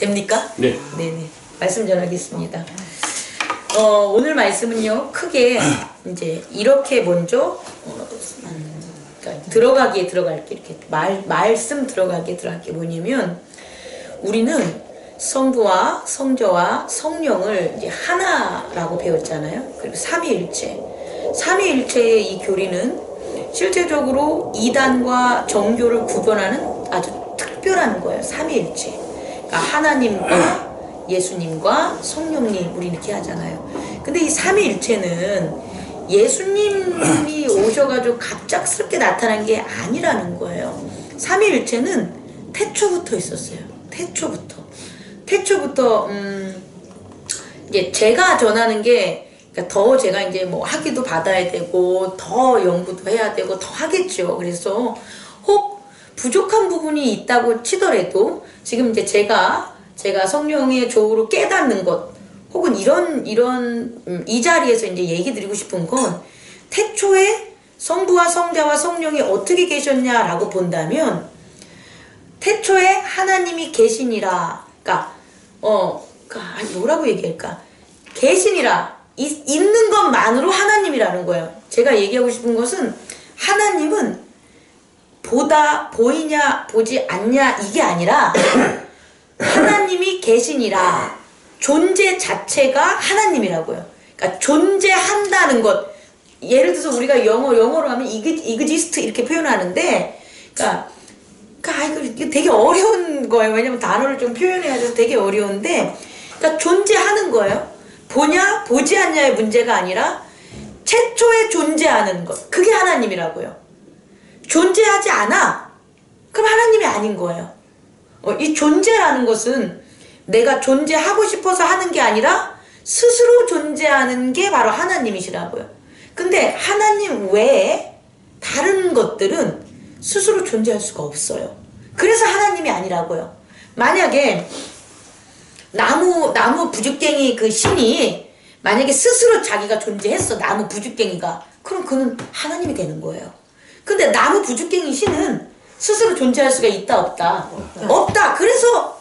됩니까? 네. 네네. 말씀 전하겠습니다. 오늘 말씀은요, 크게 이제 이렇게 먼저 그러니까 들어갈게 이렇게 말씀 들어갈게 뭐냐면 우리는 성부와 성자와 성령을 이제 하나라고 배웠잖아요. 그리고 삼위일체의 이 교리는 실제적으로 이단과 정교를 구분하는 아주 특별한 거예요. 삼위일체. 그러니까 하나님과 예수님과 성령님 우리 이렇게 하잖아요. 근데 이 삼위일체는 예수님이 오셔가지고 갑작스럽게 나타난 게 아니라는 거예요. 삼위일체는 태초부터 있었어요. 태초부터 이제 제가 전하는 게 그러니까 더 제가 이제 뭐 학위도 받아야 되고 더 연구도 해야 되고 더 하겠죠. 그래서 혹 부족한 부분이 있다고 치더라도 지금 이제 제가 성령의 조우로 깨닫는 것 혹은 이 자리에서 이제 얘기 드리고 싶은 건 태초에 성부와 성자와 성령이 어떻게 계셨냐라고 본다면 태초에 하나님이 계시니라. 그러니까 뭐라고 얘기할까? 계시니라. 있는 것만으로 하나님이라는 거예요. 제가 얘기하고 싶은 것은 하나님은 보이냐 보지 않냐 이게 아니라 하나님이 계시니라. 존재 자체가 하나님이라고요. 그러니까 존재한다는 것. 예를 들어서 우리가 영어로 하면 exist 이렇게 표현하는데 그러니까 이거 되게 어려운 거예요. 왜냐면 단어를 좀 표현해야 돼서 되게 어려운데 그러니까 존재하는 거예요. 보냐 보지 않냐의 문제가 아니라 최초에 존재하는 것. 그게 하나님이라고요. 존재하지 않아? 그럼 하나님이 아닌 거예요. 이 존재라는 것은 내가 존재하고 싶어서 하는 게 아니라 스스로 존재하는 게 바로 하나님이시라고요. 근데 하나님 외에 다른 것들은 스스로 존재할 수가 없어요. 그래서 하나님이 아니라고요. 만약에 나무 부죽갱이 그 신이 만약에 스스로 자기가 존재했어. 나무 부죽갱이가. 그럼 그는 하나님이 되는 거예요. 근데 나무 부죽갱이 신은 스스로 존재할 수가 있다 없다? 없다. 그래서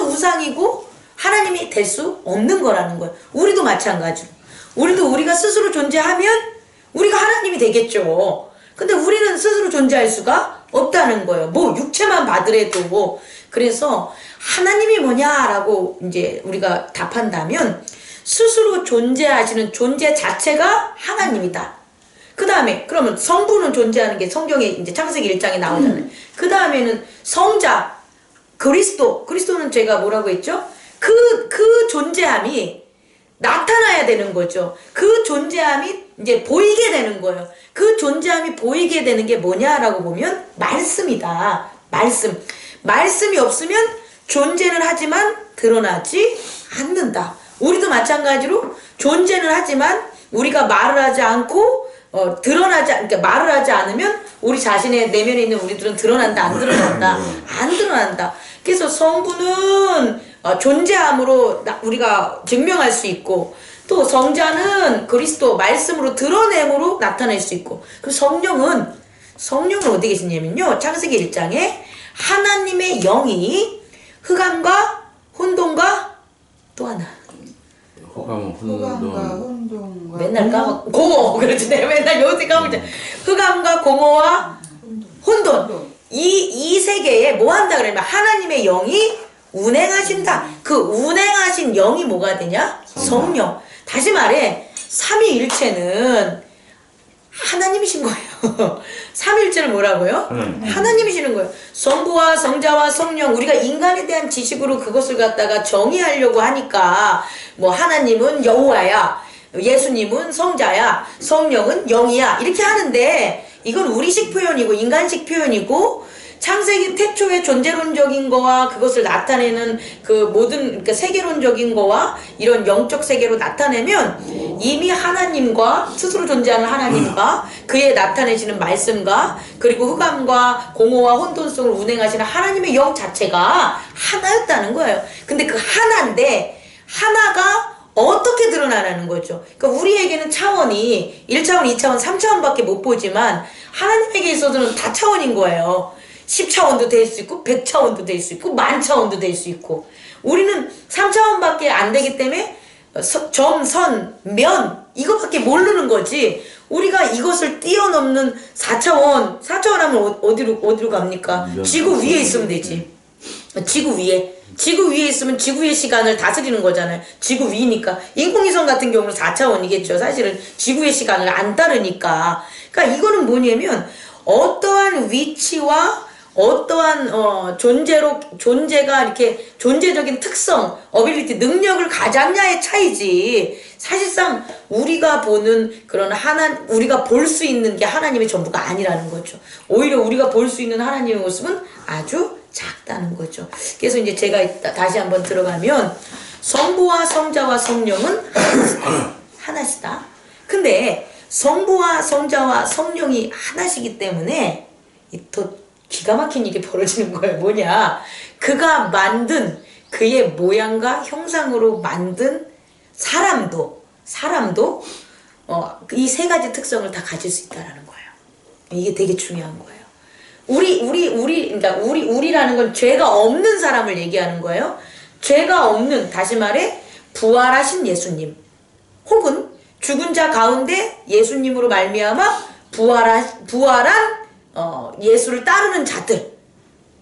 우상이고 하나님이 될 수 없는 거라는 거예요. 우리도 마찬가지로. 우리가 스스로 존재하면 우리가 하나님이 되겠죠. 근데 우리는 스스로 존재할 수가 없다는 거예요. 뭐 육체만 받으래도. 그래서 하나님이 뭐냐라고 이제 우리가 답한다면 스스로 존재하시는 존재 자체가 하나님이다. 그 다음에 그러면 성부는 존재하는 게 성경에 이제 창세기 1장에 나오잖아요. 그 다음에는 성자 그리스도는 제가 뭐라고 했죠? 그 존재함이 나타나야 되는 거죠. 그 존재함이 이제 보이게 되는 거예요. 그 존재함이 보이게 되는 게 뭐냐라고 보면 말씀이다. 말씀이 없으면 존재는 하지만 드러나지 않는다. 우리도 마찬가지로 존재는 하지만 우리가 말을 하지 않고 그러니까 말을 하지 않으면 우리 자신의 내면에 있는 우리들은 드러난다, 안 드러난다? 안 드러난다. 그래서 성부는 존재함으로 우리가 증명할 수 있고 또 성자는 그리스도 말씀으로 드러냄으로 나타낼 수 있고 그리고 성령은 어디 계시냐면요. 창세기 1장에 하나님의 영이 흑암과 혼돈과 또 하나 흑암, 혼돈. 맨날 까먹고 공허. 그렇지. 내가 맨날 요새 까먹자. 흑암과 공허와 혼돈. 이 세계에 뭐 한다 그러면 하나님의 영이 운행하신다. 그 운행하신 영이 뭐가 되냐? 성령. 다시 말해 삼위일체는 하나님이신 거예요. 삼위일체는 뭐라고요? 하나님이시는 거예요. 성부와 성자와 성령. 우리가 인간에 대한 지식으로 그것을 갖다가 정의하려고 하니까 뭐 하나님은 여호와야, 예수님은 성자야, 성령은 영이야 이렇게 하는데 이건 우리식 표현이고 인간식 표현이고 창세기 태초의 존재론적인 거와 그것을 나타내는 그 모든 그러니까 세계론적인 거와 이런 영적 세계로 나타내면 이미 하나님과 스스로 존재하는 하나님과 그에 나타내시는 말씀과 그리고 흑암과 공허와 혼돈성을 운행하시는 하나님의 영 자체가 하나였다는 거예요. 근데 그 하나인데 하나가 어떻게 드러나는 거죠? 그러니까 우리에게는 차원이 1차원, 2차원, 3차원밖에 못 보지만 하나님에게 있어서는 다차원인 거예요. 10차원도 될 수 있고 100차원도 될 수 있고 10,000차원도 될 수 있고 우리는 3차원밖에 안 되기 때문에 점, 선, 면 이것밖에 모르는 거지 우리가 이것을 뛰어넘는 4차원 하면 어디로 갑니까? 지구 위에 있으면 되지. 지구 위에 있으면 지구의 시간을 다스리는 거잖아요. 지구 위니까. 인공위성 같은 경우는 4차원이겠죠. 사실은 지구의 시간을 안 따르니까. 그러니까 이거는 뭐냐면 어떠한 위치와 어떠한 존재가 이렇게 존재적인 특성, 어빌리티, 능력을 가졌냐의 차이지. 사실상 우리가 보는 그런 우리가 볼 수 있는 게 하나님의 전부가 아니라는 거죠. 오히려 우리가 볼 수 있는 하나님의 모습은 아주 작다는 거죠. 그래서 이제 제가 다시 한번 들어가면 성부와 성자와 성령은 하나시다. 근데 성부와 성자와 성령이 하나시기 때문에 더 기가 막힌 일이 벌어지는 거예요. 뭐냐? 그가 만든 그의 모양과 형상으로 만든 사람도 이 세 가지 특성을 다 가질 수 있다라는 거예요. 이게 되게 중요한 거예요. 그러니까 우리라는 건 죄가 없는 사람을 얘기하는 거예요. 죄가 없는, 다시 말해, 부활하신 예수님. 혹은 죽은 자 가운데 예수님으로 말미암아 부활한 예수를 따르는 자들,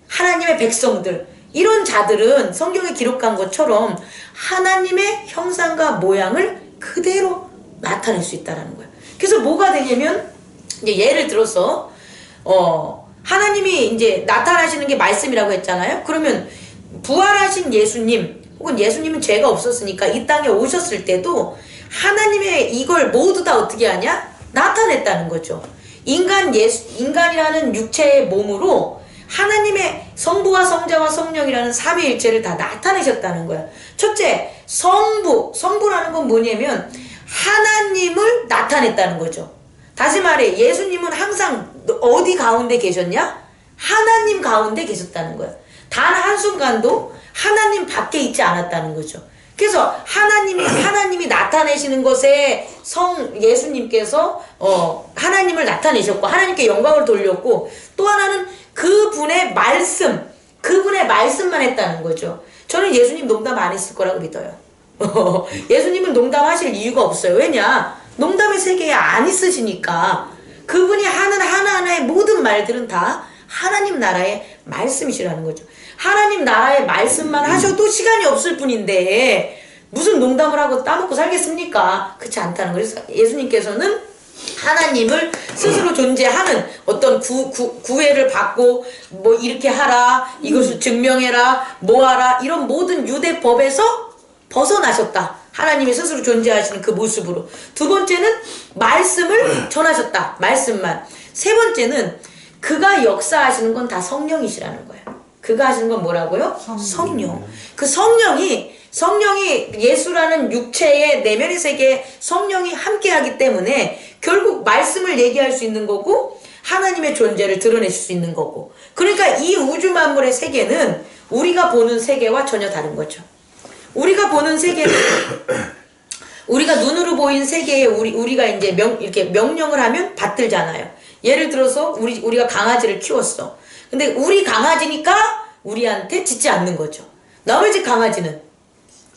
하나님의 백성들, 이런 자들은 성경에 기록한 것처럼 하나님의 형상과 모양을 그대로 나타낼 수 있다는 거예요. 그래서 뭐가 되냐면 이제 예를 들어서 하나님이 이제 나타나시는 게 말씀이라고 했잖아요. 그러면 부활하신 예수님 혹은 예수님은 죄가 없었으니까 이 땅에 오셨을 때도 하나님의 이걸 모두 다 어떻게 하냐? 나타냈다는 거죠. 인간이라는 육체의 몸으로 하나님의 성부와 성자와 성령이라는 삼위일체를 다 나타내셨다는 거예요. 첫째, 성부라는 건 뭐냐면 하나님을 나타냈다는 거죠. 다시 말해 예수님은 항상 어디 가운데 계셨냐? 하나님 가운데 계셨다는 거예요. 단 한순간도 하나님 밖에 있지 않았다는 거죠. 그래서 하나님이 나타내시는 것에 예수님께서 하나님을 나타내셨고 하나님께 영광을 돌렸고 또 하나는 그분의 말씀만 했다는 거죠. 저는 예수님 농담 안 했을 거라고 믿어요. 예수님은 농담하실 이유가 없어요. 왜냐? 농담의 세계에 안 있으시니까 그분이 하는 하나하나의 모든 말들은 다 하나님 나라의 말씀이시라는 거죠. 하나님 나라의 말씀만 하셔도 시간이 없을 뿐인데 무슨 농담을 하고 따먹고 살겠습니까? 그렇지 않다는 거예요. 그래서 예수님께서는 하나님을 스스로 존재하는 어떤 구애를 받고 뭐 이렇게 하라, 이것을 증명해라, 뭐하라 이런 모든 유대법에서 벗어나셨다. 하나님이 스스로 존재하시는 그 모습으로. 두 번째는 말씀을 전하셨다. 말씀만. 세 번째는 그가 역사하시는 건 다 성령이시라는 거예요. 그가 하시는 건 뭐라고요? 성령. 그 성령이 예수라는 육체의 내면의 세계에 성령이 함께하기 때문에 결국 말씀을 얘기할 수 있는 거고 하나님의 존재를 드러내실 수 있는 거고. 그러니까 이 우주 만물의 세계는 우리가 보는 세계와 전혀 다른 거죠. 우리가 보는 세계는 우리가 눈으로 보이는 세계에 우리가 이제 이렇게 명령을 하면 받들잖아요. 예를 들어서 우리가 강아지를 키웠어. 근데 우리 강아지니까 우리한테 짖지 않는 거죠. 남의 집 강아지는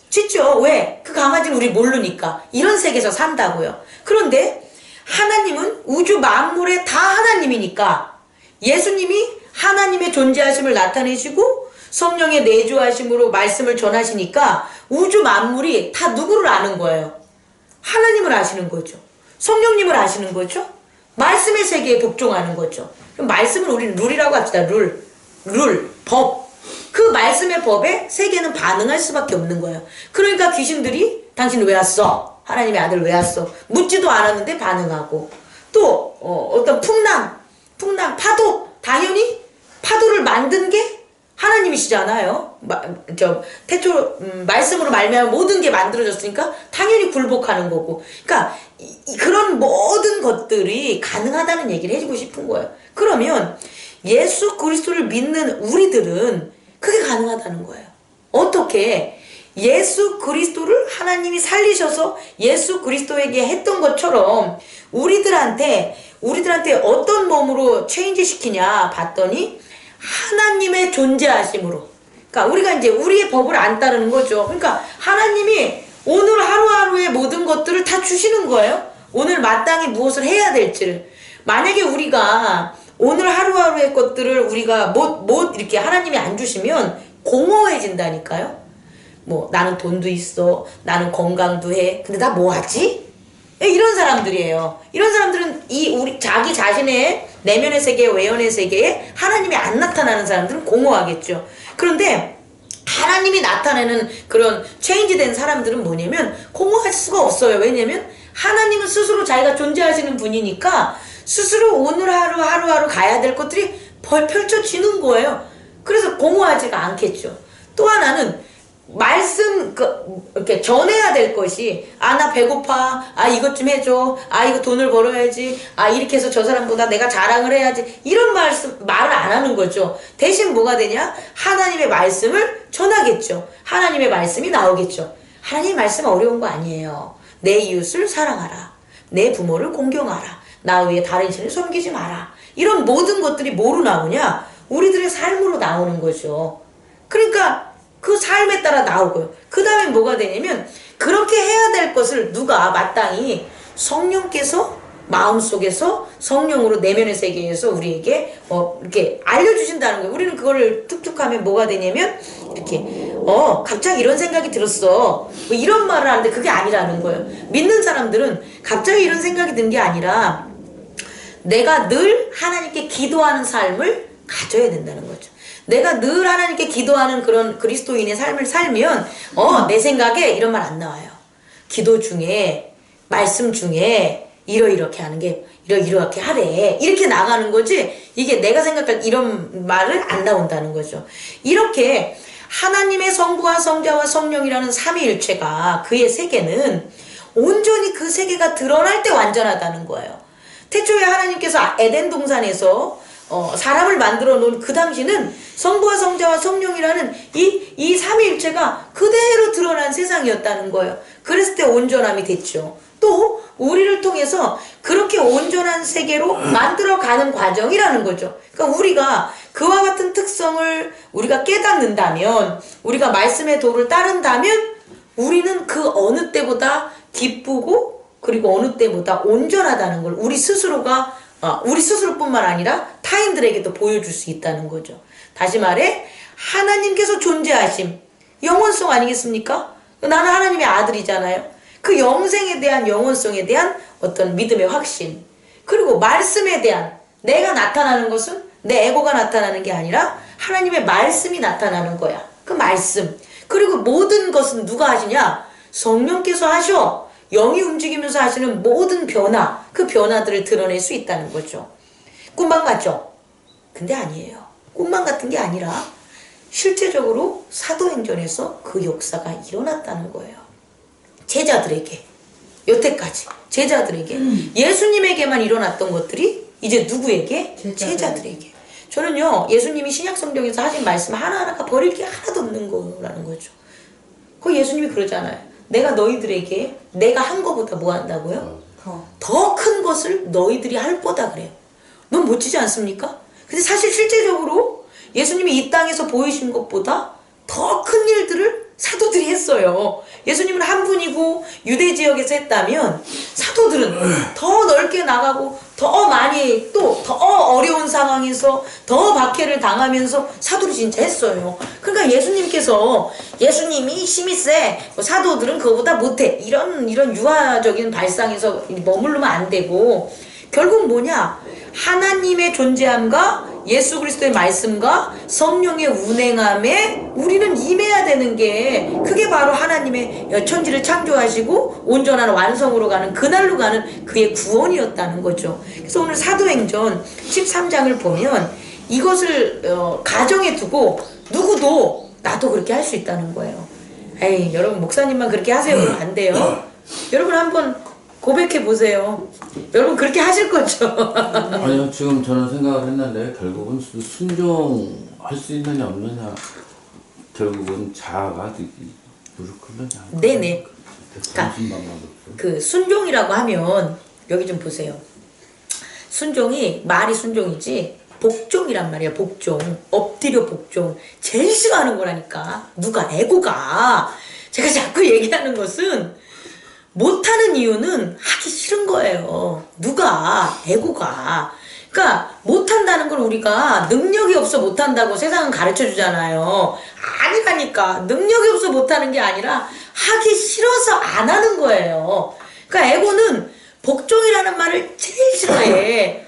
짖죠. 왜? 그 강아지는 우리 모르니까. 이런 세계에서 산다고요. 그런데 하나님은 우주 만물의 다 하나님이니까 예수님이 하나님의 존재하심을 나타내시고 성령의 내주하심으로 말씀을 전하시니까 우주 만물이 다 누구를 아는 거예요? 하나님을 아시는 거죠. 성령님을 아시는 거죠. 말씀의 세계에 복종하는 거죠. 그럼 말씀을 우리는 룰이라고 합시다. 법. 그 말씀의 법에 세계는 반응할 수밖에 없는 거예요. 그러니까 귀신들이 당신 왜 왔어? 하나님의 아들 왜 왔어? 묻지도 않았는데 반응하고 또 어떤 풍랑, 파도, 당연히 파도를 만든 게 하나님이시잖아요. 말씀으로 말미암아 모든 게 만들어졌으니까 당연히 굴복하는 거고. 그러니까 그런 모든 것들이 가능하다는 얘기를 해주고 싶은 거예요. 그러면 예수 그리스도를 믿는 우리들은 그게 가능하다는 거예요. 어떻게? 예수 그리스도를 하나님이 살리셔서 예수 그리스도에게 했던 것처럼 우리들한테 어떤 몸으로 체인지 시키냐 봤더니 하나님의 존재하심으로. 그러니까 우리가 이제 우리의 법을 안 따르는 거죠. 그러니까 하나님이 오늘 하루하루의 모든 것들을 다 주시는 거예요. 오늘 마땅히 무엇을 해야 될지를. 만약에 우리가 오늘 하루하루의 것들을 우리가 못 이렇게 하나님이 안 주시면 공허해진다니까요. 뭐 나는 돈도 있어, 나는 건강도 해, 근데 나 뭐 하지? 이런 사람들이에요. 이런 사람들은 우리 자기 자신의 내면의 세계, 외연의 세계에 하나님이 안 나타나는 사람들은 공허하겠죠. 그런데 하나님이 나타내는 그런 체인지된 사람들은 뭐냐면 공허할 수가 없어요. 왜냐면 하나님은 스스로 자기가 존재하시는 분이니까 스스로 오늘 하루하루 가야 될 것들이 펼쳐지는 거예요. 그래서 공허하지가 않겠죠. 또 하나는 말씀 이렇게 전해야 될 것이 나 배고파, 이것 좀 해줘, 이거 돈을 벌어야지, 이렇게 해서 저 사람보다 내가 자랑을 해야지, 이런 말을 안 하는 거죠. 대신 뭐가 되냐? 하나님의 말씀을 전하겠죠. 하나님의 말씀이 나오겠죠. 하나님의 말씀은 어려운 거 아니에요. 내 이웃을 사랑하라, 내 부모를 공경하라, 나 외에 다른 신을 섬기지 마라. 이런 모든 것들이 뭐로 나오냐? 우리들의 삶으로 나오는 거죠. 그러니까 그 삶에 따라 나오고요. 그 다음에 뭐가 되냐면 그렇게 해야 될 것을 누가 마땅히 성령께서 마음속에서 성령으로 내면의 세계에서 우리에게 이렇게 알려주신다는 거예요. 우리는 그거를 툭툭하면 뭐가 되냐면 이렇게 갑자기 이런 생각이 들었어, 뭐 이런 말을 하는데 그게 아니라는 거예요. 믿는 사람들은 갑자기 이런 생각이 든 게 아니라 내가 늘 하나님께 기도하는 삶을 가져야 된다는 거죠. 내가 늘 하나님께 기도하는 그런 그리스도인의 삶을 살면 내 생각에 이런 말 안 나와요. 기도 중에 말씀 중에 이렇게 하는 게 이렇게 하래, 이렇게 나가는 거지, 이게 내가 생각할 이런 말을 안 나온다는 거죠. 이렇게 하나님의 성부와 성자와 성령이라는 삼위일체가 그의 세계는 온전히 그 세계가 드러날 때 완전하다는 거예요. 태초에 하나님께서 에덴 동산에서 사람을 만들어 놓은 그 당시는 성부와 성자와 성령이라는 이 삼위일체가 그대로 드러난 세상이었다는 거예요. 그랬을 때 온전함이 됐죠. 또 우리를 통해서 그렇게 온전한 세계로 만들어가는 과정이라는 거죠. 그러니까 우리가 그와 같은 특성을 우리가 깨닫는다면, 우리가 말씀의 도를 따른다면 우리는 그 어느 때보다 기쁘고 그리고 어느 때보다 온전하다는 걸 우리 스스로뿐만 아니라 타인들에게도 보여줄 수 있다는 거죠. 다시 말해 하나님께서 존재하심, 영원성 아니겠습니까? 나는 하나님의 아들이잖아요. 그 영생에 대한, 영원성에 대한 어떤 믿음의 확신, 그리고 말씀에 대한, 내가 나타나는 것은 내 에고가 나타나는 게 아니라 하나님의 말씀이 나타나는 거야. 그 말씀. 그리고 모든 것은 누가 하시냐? 성령께서 하셔. 영이 움직이면서 하시는 모든 변화, 그 변화들을 드러낼 수 있다는 거죠. 꿈만 같죠? 근데 아니에요. 꿈만 같은 게 아니라 실제적으로 사도행전에서 그 역사가 일어났다는 거예요. 제자들에게, 여태까지 제자들에게, 예수님에게만 일어났던 것들이 이제 누구에게? 제자들에게. 저는요, 예수님이 신약성경에서 하신 말씀 하나하나가 버릴 게 하나도 없는 거라는 거죠. 그 예수님이 그러잖아요. 내가 너희들에게 내가 한 거보다 뭐 한다고요? 더 큰 것을 너희들이 할 거다 그래요. 너무 멋지지 않습니까? 근데 사실 실제적으로 예수님이 이 땅에서 보이신 것보다 더 큰 일들을 사도들이 했어요. 예수님은 한 분이고 유대 지역에서 했다면 사도들은 더 넓게 나가고 더 많이, 또 더 어려운 상황에서 더 박해를 당하면서 사도를 진짜 했어요. 그러니까 예수님이 힘이 세, 사도들은 그거보다 못해, 이런 유아적인 발상에서 머무르면 안 되고, 결국 뭐냐? 하나님의 존재함과 예수 그리스도의 말씀과 성령의 운행함에 우리는 임해야 되는 게, 그게 바로 하나님의 천지를 창조하시고 온전한 완성으로 가는, 그날로 가는 그의 구원이었다는 거죠. 그래서 오늘 사도행전 13장을 보면 이것을 가정에 두고 누구도 나도 그렇게 할 수 있다는 거예요. 에이, 여러분 목사님만 그렇게 하세요 그러면 안 돼요. 여러분 한번 고백해 보세요. 여러분 그렇게 하실 거죠? 아니요, 지금 저는 생각을 했는데 결국은 순종할 수 있느냐 없느냐, 결국은 자아가 무릎 꿇느냐. 네네. 그러니까 그 순종이라고 하면 여기 좀 보세요. 순종이 말이 순종이지 복종이란 말이야. 복종. 엎드려 복종. 제일 싫어하는 거라니까. 누가? 에고가. 제가 자꾸 얘기하는 것은 못하는 이유는 하기 싫은 거예요. 누가? 에고가. 그러니까 못한다는 걸 우리가 능력이 없어 못한다고 세상은 가르쳐 주잖아요. 아니라니까. 능력이 없어 못하는 게 아니라 하기 싫어서 안 하는 거예요. 그러니까 에고는 복종이라는 말을 제일 싫어해.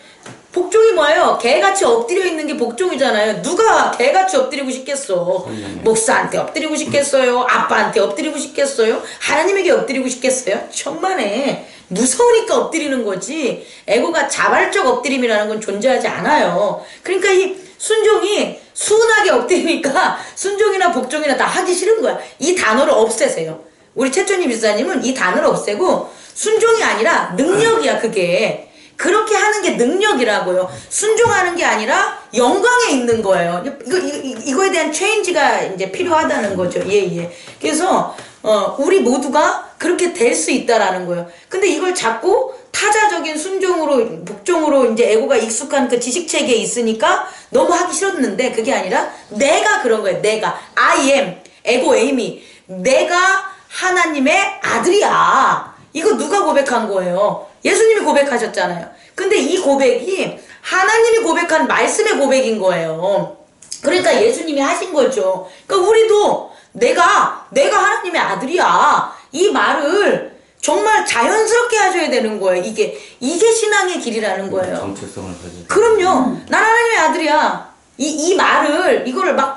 복종이 뭐예요? 개같이 엎드려 있는 게 복종이잖아요. 누가 개같이 엎드리고 싶겠어? 목사한테 엎드리고 싶겠어요? 아빠한테 엎드리고 싶겠어요? 하나님에게 엎드리고 싶겠어요? 천만에. 무서우니까 엎드리는 거지. 에고가 자발적 엎드림이라는 건 존재하지 않아요. 그러니까 이 순종이 순하게 엎드리니까 순종이나 복종이나 다 하기 싫은 거야. 이 단어를 없애세요. 우리 최천희 집사님은 이 단어를 없애고 순종이 아니라 능력이야. 그게 그렇게 하는 게 능력이라고요. 순종하는 게 아니라 영광에 있는 거예요. 이거에 대한 체인지가 이제 필요하다는 거죠. 예. 그래서 우리 모두가 그렇게 될 수 있다라는 거예요. 근데 이걸 자꾸 타자적인 순종으로 복종으로 이제 에고가 익숙한 그 지식 체계에 있으니까 너무 하기 싫었는데, 그게 아니라 내가 그런 거예요. 내가 I am 에고 에이미, 내가 하나님의 아들이야. 이거 누가 고백한 거예요? 예수님이 고백하셨잖아요. 근데 이 고백이 하나님이 고백한 말씀의 고백인 거예요. 그러니까 예수님이 하신 거죠. 그러니까 우리도 내가 하나님의 아들이야. 이 말을 정말 자연스럽게 하셔야 되는 거예요. 이게 신앙의 길이라는 거예요. 정체성을 가지고. 그럼요. 난 하나님의 아들이야. 이 말을, 이거를 막,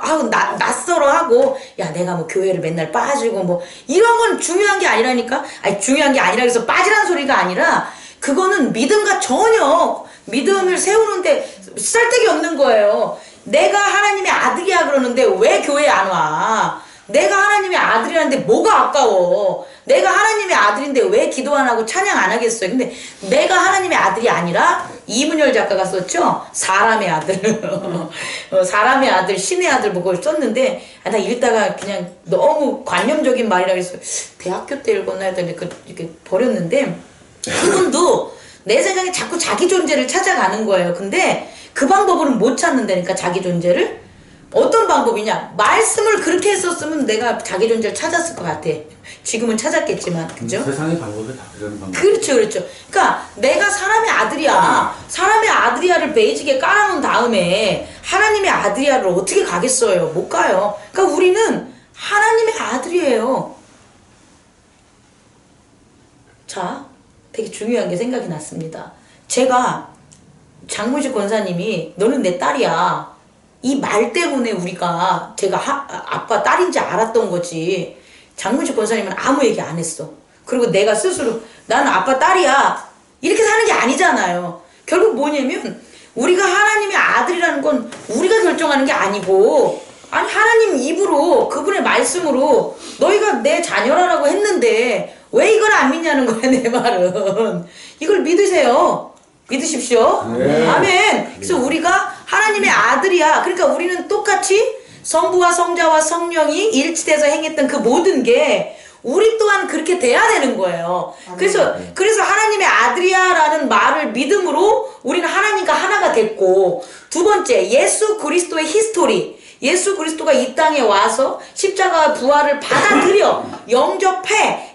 낯설어 하고, 야, 내가 뭐 교회를 맨날 빠지고, 뭐, 이런 건 중요한 게 아니라니까? 아니, 중요한 게 아니라 해서 빠지라는 소리가 아니라, 그거는 믿음과 전혀 믿음을 세우는데 쓸데기 없는 거예요. 내가 하나님의 아들이야 그러는데 왜 교회에 안 와? 내가 하나님의 아들이라는데 뭐가 아까워? 내가 하나님의 아들인데 왜 기도 안 하고 찬양 안 하겠어요? 근데 내가 하나님의 아들이 아니라 이문열 작가가 썼죠? 사람의 아들. 사람의 아들, 신의 아들 뭐 그걸 썼는데, 나 읽다가 그냥 너무 관념적인 말이라 해서 대학교 때 읽었나 했더니 이렇게 버렸는데, 그분도 내 생각에 자꾸 자기 존재를 찾아가는 거예요. 근데 그 방법으로는 못 찾는다니까, 자기 존재를. 어떤 방법이냐? 말씀을 그렇게 했었으면 내가 자기 존재를 찾았을 것 같아. 지금은 찾았겠지만, 그죠? 세상의 방법이 다 그런 방법. 그렇죠. 그러니까 내가 사람의 아들이야. 사람의 아들이야를 베이직에 깔아놓은 다음에 하나님의 아들이야를 어떻게 가겠어요? 못 가요. 그러니까 우리는 하나님의 아들이에요. 자, 되게 중요한 게 생각이 났습니다. 제가 장문식 권사님이 너는 내 딸이야. 이 말 때문에 제가 아빠 딸인지 알았던 거지. 장문식 권사님은 아무 얘기 안 했어. 그리고 내가 스스로 나는 아빠 딸이야 이렇게 사는 게 아니잖아요. 결국 뭐냐면 우리가 하나님의 아들이라는 건 우리가 결정하는 게 아니고, 아니 하나님 입으로 그분의 말씀으로 너희가 내 자녀라고 했는데 왜 이걸 안 믿냐는 거야. 내 말은 이걸 믿으세요. 믿으십시오. 네. 아멘. 그래서 우리가 하나님의 아들이야. 그러니까 우리는 똑같이 성부와 성자와 성령이 일치돼서 행했던 그 모든 게 우리 또한 그렇게 돼야 되는 거예요. 그래서 하나님의 아들이야라는 말을 믿음으로 우리는 하나님과 하나가 됐고, 두 번째, 예수 그리스도의 히스토리. 예수 그리스도가 이 땅에 와서 십자가와 부활을 받아들여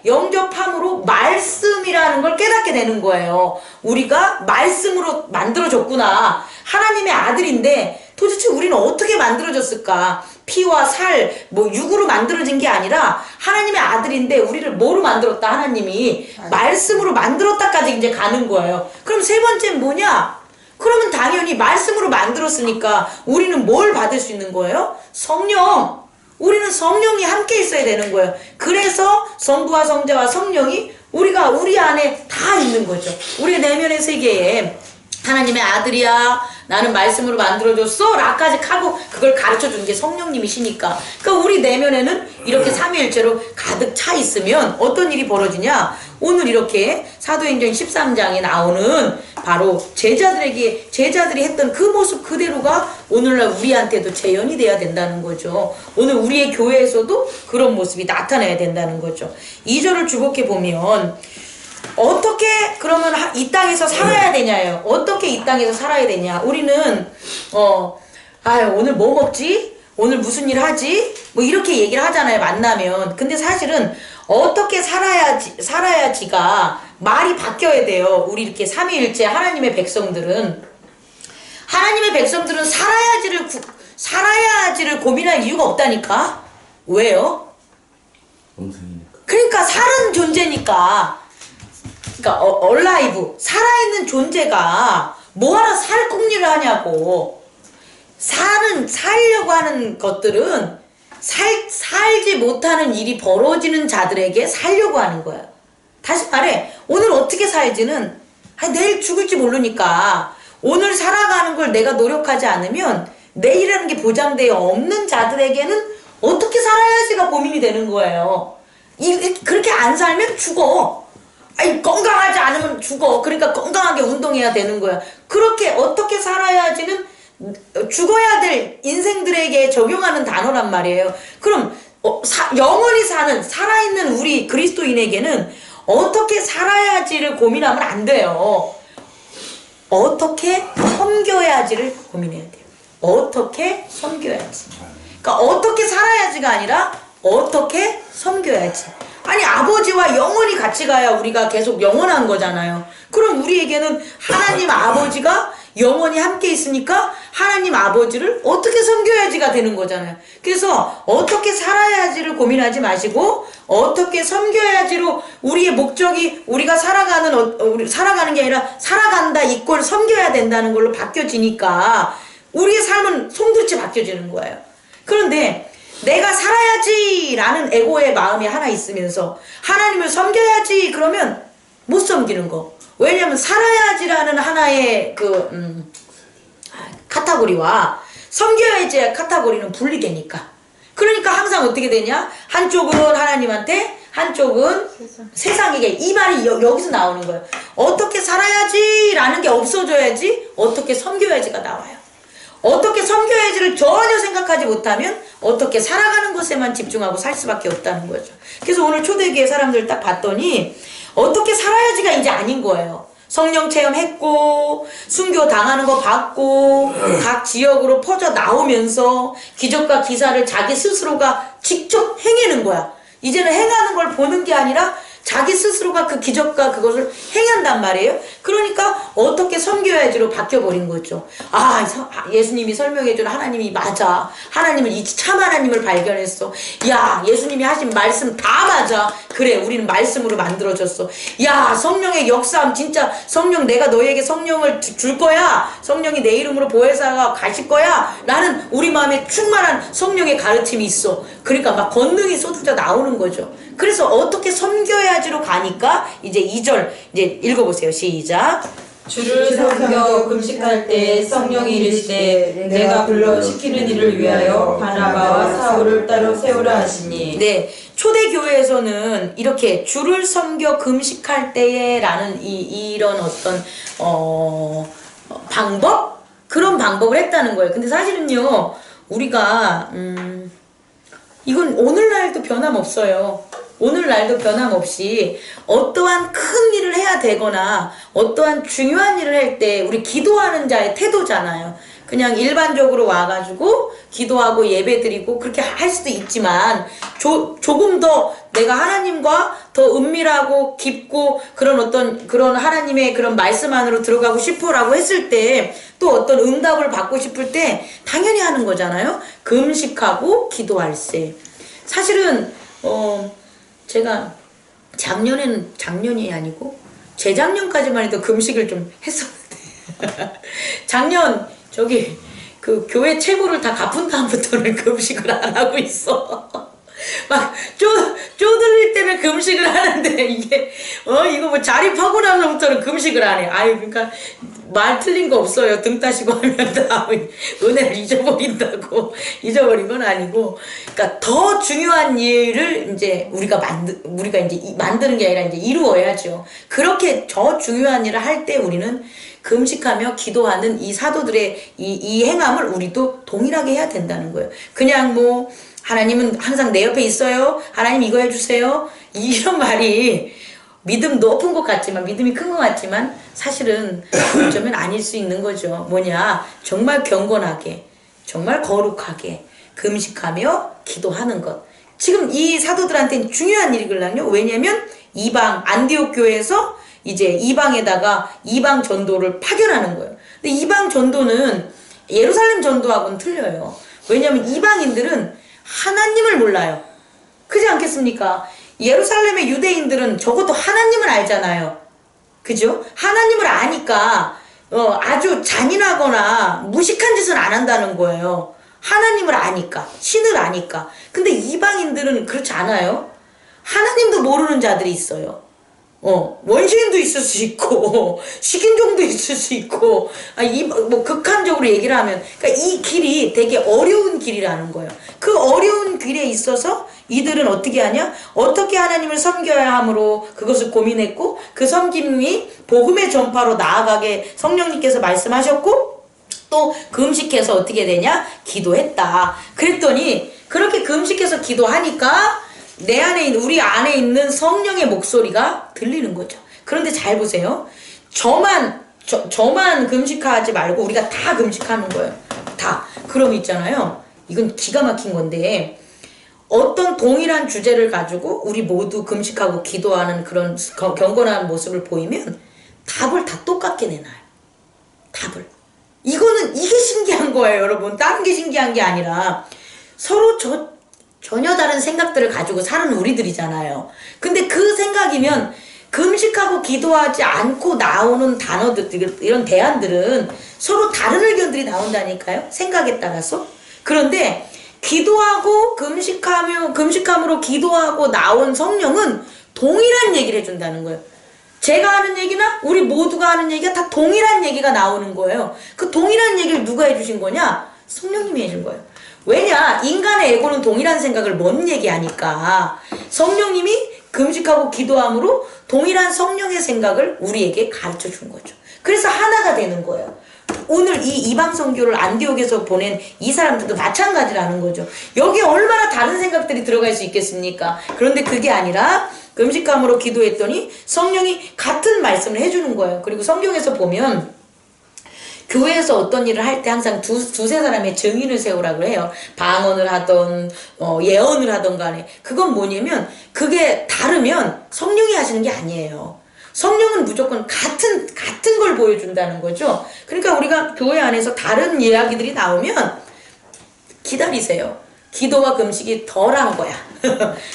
영접함으로 말씀이라는 걸 깨닫게 되는 거예요. 우리가 말씀으로 만들어졌구나. 하나님의 아들인데 도대체 우리는 어떻게 만들어졌을까? 피와 살, 육으로 만들어진 게 아니라 하나님의 아들인데 우리를 뭐로 만들었다? 하나님이 말씀으로 만들었다까지 이제 가는 거예요. 그럼 세 번째는 뭐냐? 그러면 당연히 말씀으로 만들었으니까 우리는 뭘 받을 수 있는 거예요? 성령. 우리는 성령이 함께 있어야 되는 거예요. 그래서 성부와 성자와 성령이 우리 안에 다 있는 거죠. 우리 내면의 세계에 하나님의 아들이야, 나는 말씀으로 만들어줬어 라까지 하고 그걸 가르쳐주는 게 성령님이시니까. 그러니까 우리 내면에는 이렇게 삼위일체로 가득 차 있으면 어떤 일이 벌어지냐? 오늘 이렇게 사도행전 13장에 나오는 바로 제자들이 했던 그 모습 그대로가 오늘날 우리한테도 재현이 돼야 된다는 거죠. 오늘 우리의 교회에서도 그런 모습이 나타나야 된다는 거죠. 2절을 주목해 보면 어떻게 그러면 이 땅에서 살아야 되냐요? 어떻게 이 땅에서 살아야 되냐? 우리는 오늘 뭐 먹지? 오늘 무슨 일 하지? 뭐 이렇게 얘기를 하잖아요. 만나면. 근데 사실은 어떻게 살아야지가 말이 바뀌어야 돼요. 우리 이렇게 삼위일체 하나님의 백성들은 살아야지를 고민할 이유가 없다니까. 왜요? 영생이니까. 그러니까 사는 존재니까. 그러니까 얼라이브 살아있는 존재가 뭐하러 살 궁리를 하냐고. 살려고 하는 것들은 살지 못하는 일이 벌어지는 자들에게 살려고 하는 거야. 다시 말해, 오늘 어떻게 살지는 내일 죽을지 모르니까 오늘 살아가는 걸 내가 노력하지 않으면 내일이라는 게 보장되어 없는 자들에게는 어떻게 살아야지가 고민이 되는 거예요. 그렇게 안 살면 죽어. 건강하지 않으면 죽어. 그러니까 건강하게 운동해야 되는 거야. 그렇게 어떻게 살아야지는 죽어야 될 인생들에게 적용하는 단어란 말이에요. 그럼 영원히 살아있는 우리 그리스도인에게는 어떻게 살아야지를 고민하면 안 돼요. 어떻게 섬겨야지를 고민해야 돼요. 어떻게 섬겨야지. 그러니까 어떻게 살아야지가 아니라 어떻게 섬겨야지. 아니 아버지와 영원히 같이 가야 우리가 계속 영원한 거잖아요. 그럼 우리에게는 하나님 아버지가 영원히 함께 있으니까 하나님 아버지를 어떻게 섬겨야지가 되는 거잖아요. 그래서 어떻게 살아야지를 고민하지 마시고 어떻게 섬겨야지로 우리의 목적이 우리가 살아가는 게 아니라 살아간다 이꼴 섬겨야 된다는 걸로 바뀌어지니까 우리의 삶은 송두리째 바뀌어지는 거예요. 그런데 내가 살아야지라는 에고의 마음이 하나 있으면서 하나님을 섬겨야지 그러면 못 섬기는 거. 왜냐면 살아야지라는 하나의 카테고리와 섬겨야지의 카테고리는 분리되니까. 그러니까 항상 어떻게 되냐? 한쪽은 하나님한테 한쪽은 세상에게. 이 말이 여기서 나오는 거예요. 어떻게 살아야지라는 게 없어져야지 어떻게 섬겨야지가 나와요. 어떻게 섬겨야지를 전혀 생각하지 못하면 어떻게 살아가는 것에만 집중하고 살 수밖에 없다는 거죠. 그래서 오늘 초대교회 사람들 딱 봤더니 어떻게 살아야지가 이제 아닌 거예요. 성령 체험했고 순교 당하는 거 봤고 각 지역으로 퍼져 나오면서 기적과 기사를 자기 스스로가 직접 행하는 거야. 이제는 행하는 걸 보는 게 아니라 자기 스스로가 그 기적과 그것을 행한단 말이에요. 그러니까 어떻게 섬겨야지로 바뀌어버린 거죠. 예수님이 설명해준 하나님이 맞아. 하나님을 참 하나님을 발견했어. 야, 예수님이 하신 말씀 다 맞아. 그래, 우리는 말씀으로 만들어졌어. 야, 성령의 역사함 진짜 성령 내가 너에게 성령을 줄 거야. 성령이 내 이름으로 보혜사가 가실 거야. 라는 우리 마음에 충만한 성령의 가르침이 있어. 그러니까 막 권능이 쏟아져 나오는 거죠. 그래서 어떻게 섬겨야지로 가니까 이제 2절 이제 읽어보세요. 시작. 주를 섬겨 금식할 때 성령이 이르시되 내가 불러 시키는 일을 위하여 바나바와 사울을 따로 세우라 하시니. 네, 초대교회에서는 이렇게 주를 섬겨 금식할 때에 라는 이런 어떤 방법? 그런 방법을 했다는 거예요. 근데 사실은요 우리가 이건 오늘날도 변함없어요. 오늘날도 변함없이 어떠한 큰 일을 해야 되거나 어떠한 중요한 일을 할 때 우리 기도하는 자의 태도잖아요. 그냥 일반적으로 와가지고 기도하고 예배드리고 그렇게 할 수도 있지만 조금 더 내가 하나님과 더 은밀하고 깊고 그런 하나님의 그런 말씀 안으로 들어가고 싶어라고 했을 때 또 어떤 응답을 받고 싶을 때 당연히 하는 거잖아요. 금식하고 기도할 때. 사실은 제가 작년이 아니고 재작년까지만 해도 금식을 좀 했었는데 작년 그 교회 채무를 다 갚은 다음부터는 금식을 안 하고 있어. 막 쪼들릴 때는 금식을 하는데 이게 이거 뭐 자립하고 나서부터는 금식을 안 해. 그러니까 말 틀린 거 없어요. 등 따시고 하면 다 은혜를 잊어버린 건 아니고, 그러니까 더 중요한 일을 이제 우리가 이제 만드는 게 아니라 이제 이루어야죠. 그렇게 더 중요한 일을 할 때 우리는 금식하며 기도하는 이 사도들의 이 행함을 우리도 동일하게 해야 된다는 거예요. 그냥 뭐 하나님은 항상 내 옆에 있어요. 하나님 이거 해주세요. 이런 말이 믿음 높은 것 같지만, 믿음이 큰 것 같지만 사실은 어쩌면 아닐 수 있는 거죠. 뭐냐, 정말 경건하게, 정말 거룩하게 금식하며 기도하는 것. 지금 이 사도들한테는 중요한 일이거든요. 왜냐면 이방 안디옥 교회에서 이제 이방에다가 이방 전도를 파견하는 거예요. 근데 이방 전도는 예루살렘 전도하고는 틀려요. 왜냐면 이방인들은 하나님을 몰라요. 그렇지 않겠습니까? 예루살렘의 유대인들은 적어도 하나님을 알잖아요. 그죠? 하나님을 아니까 아주 잔인하거나 무식한 짓을 안 한다는 거예요. 하나님을 아니까, 신을 아니까. 근데 이방인들은 그렇지 않아요. 하나님도 모르는 자들이 있어요. 원시인도 있을 수 있고, 식인종도 있을 수 있고, 극한적으로 얘기를 하면, 그러니까 이 길이 되게 어려운 길이라는 거예요. 그 어려운 길에 있어서 이들은 어떻게 하냐? 어떻게 하나님을 섬겨야 하므로 그것을 고민했고, 그 섬김이 복음의 전파로 나아가게 성령님께서 말씀하셨고, 또 금식해서 어떻게 되냐? 기도했다. 그랬더니, 그렇게 금식해서 기도하니까, 우리 안에 있는 성령의 목소리가 들리는 거죠. 그런데 잘 보세요. 저만 금식하지 말고 우리가 다 금식하는 거예요. 다. 그럼 있잖아요. 이건 기가 막힌 건데, 어떤 동일한 주제를 가지고 우리 모두 금식하고 기도하는 그런 경건한 모습을 보이면 답을 다 똑같게 내놔요. 답을. 이게 신기한 거예요, 여러분. 다른 게 신기한 게 아니라 서로 전혀 다른 생각들을 가지고 사는 우리들이잖아요. 근데 그 생각이면 금식하고 기도하지 않고 나오는 단어들, 이런 대안들은 서로 다른 의견들이 나온다니까요. 생각에 따라서. 그런데 기도하고 금식함으로 기도하고 나온 성령은 동일한 얘기를 해준다는 거예요. 제가 하는 얘기나 우리 모두가 하는 얘기가 다 동일한 얘기가 나오는 거예요. 그 동일한 얘기를 누가 해주신 거냐? 성령님이 해준 거예요. 왜냐? 인간의 에고는 동일한 생각을 못 얘기하니까 성령님이 금식하고 기도함으로 동일한 성령의 생각을 우리에게 가르쳐 준 거죠. 그래서 하나가 되는 거예요. 오늘 이 이방 선교를 안디옥에서 보낸 이 사람들도 마찬가지라는 거죠. 여기에 얼마나 다른 생각들이 들어갈 수 있겠습니까? 그런데 그게 아니라 금식함으로 기도했더니 성령이 같은 말씀을 해주는 거예요. 그리고 성경에서 보면 교회에서 어떤 일을 할 때 항상 두세 사람의 증인을 세우라고 해요. 방언을 하던 예언을 하던 간에. 그건 뭐냐면 그게 다르면 성령이 하시는 게 아니에요. 성령은 무조건 같은 걸 보여준다는 거죠. 그러니까 우리가 교회 안에서 다른 이야기들이 나오면 기다리세요. 기도와 금식이 덜한 거야.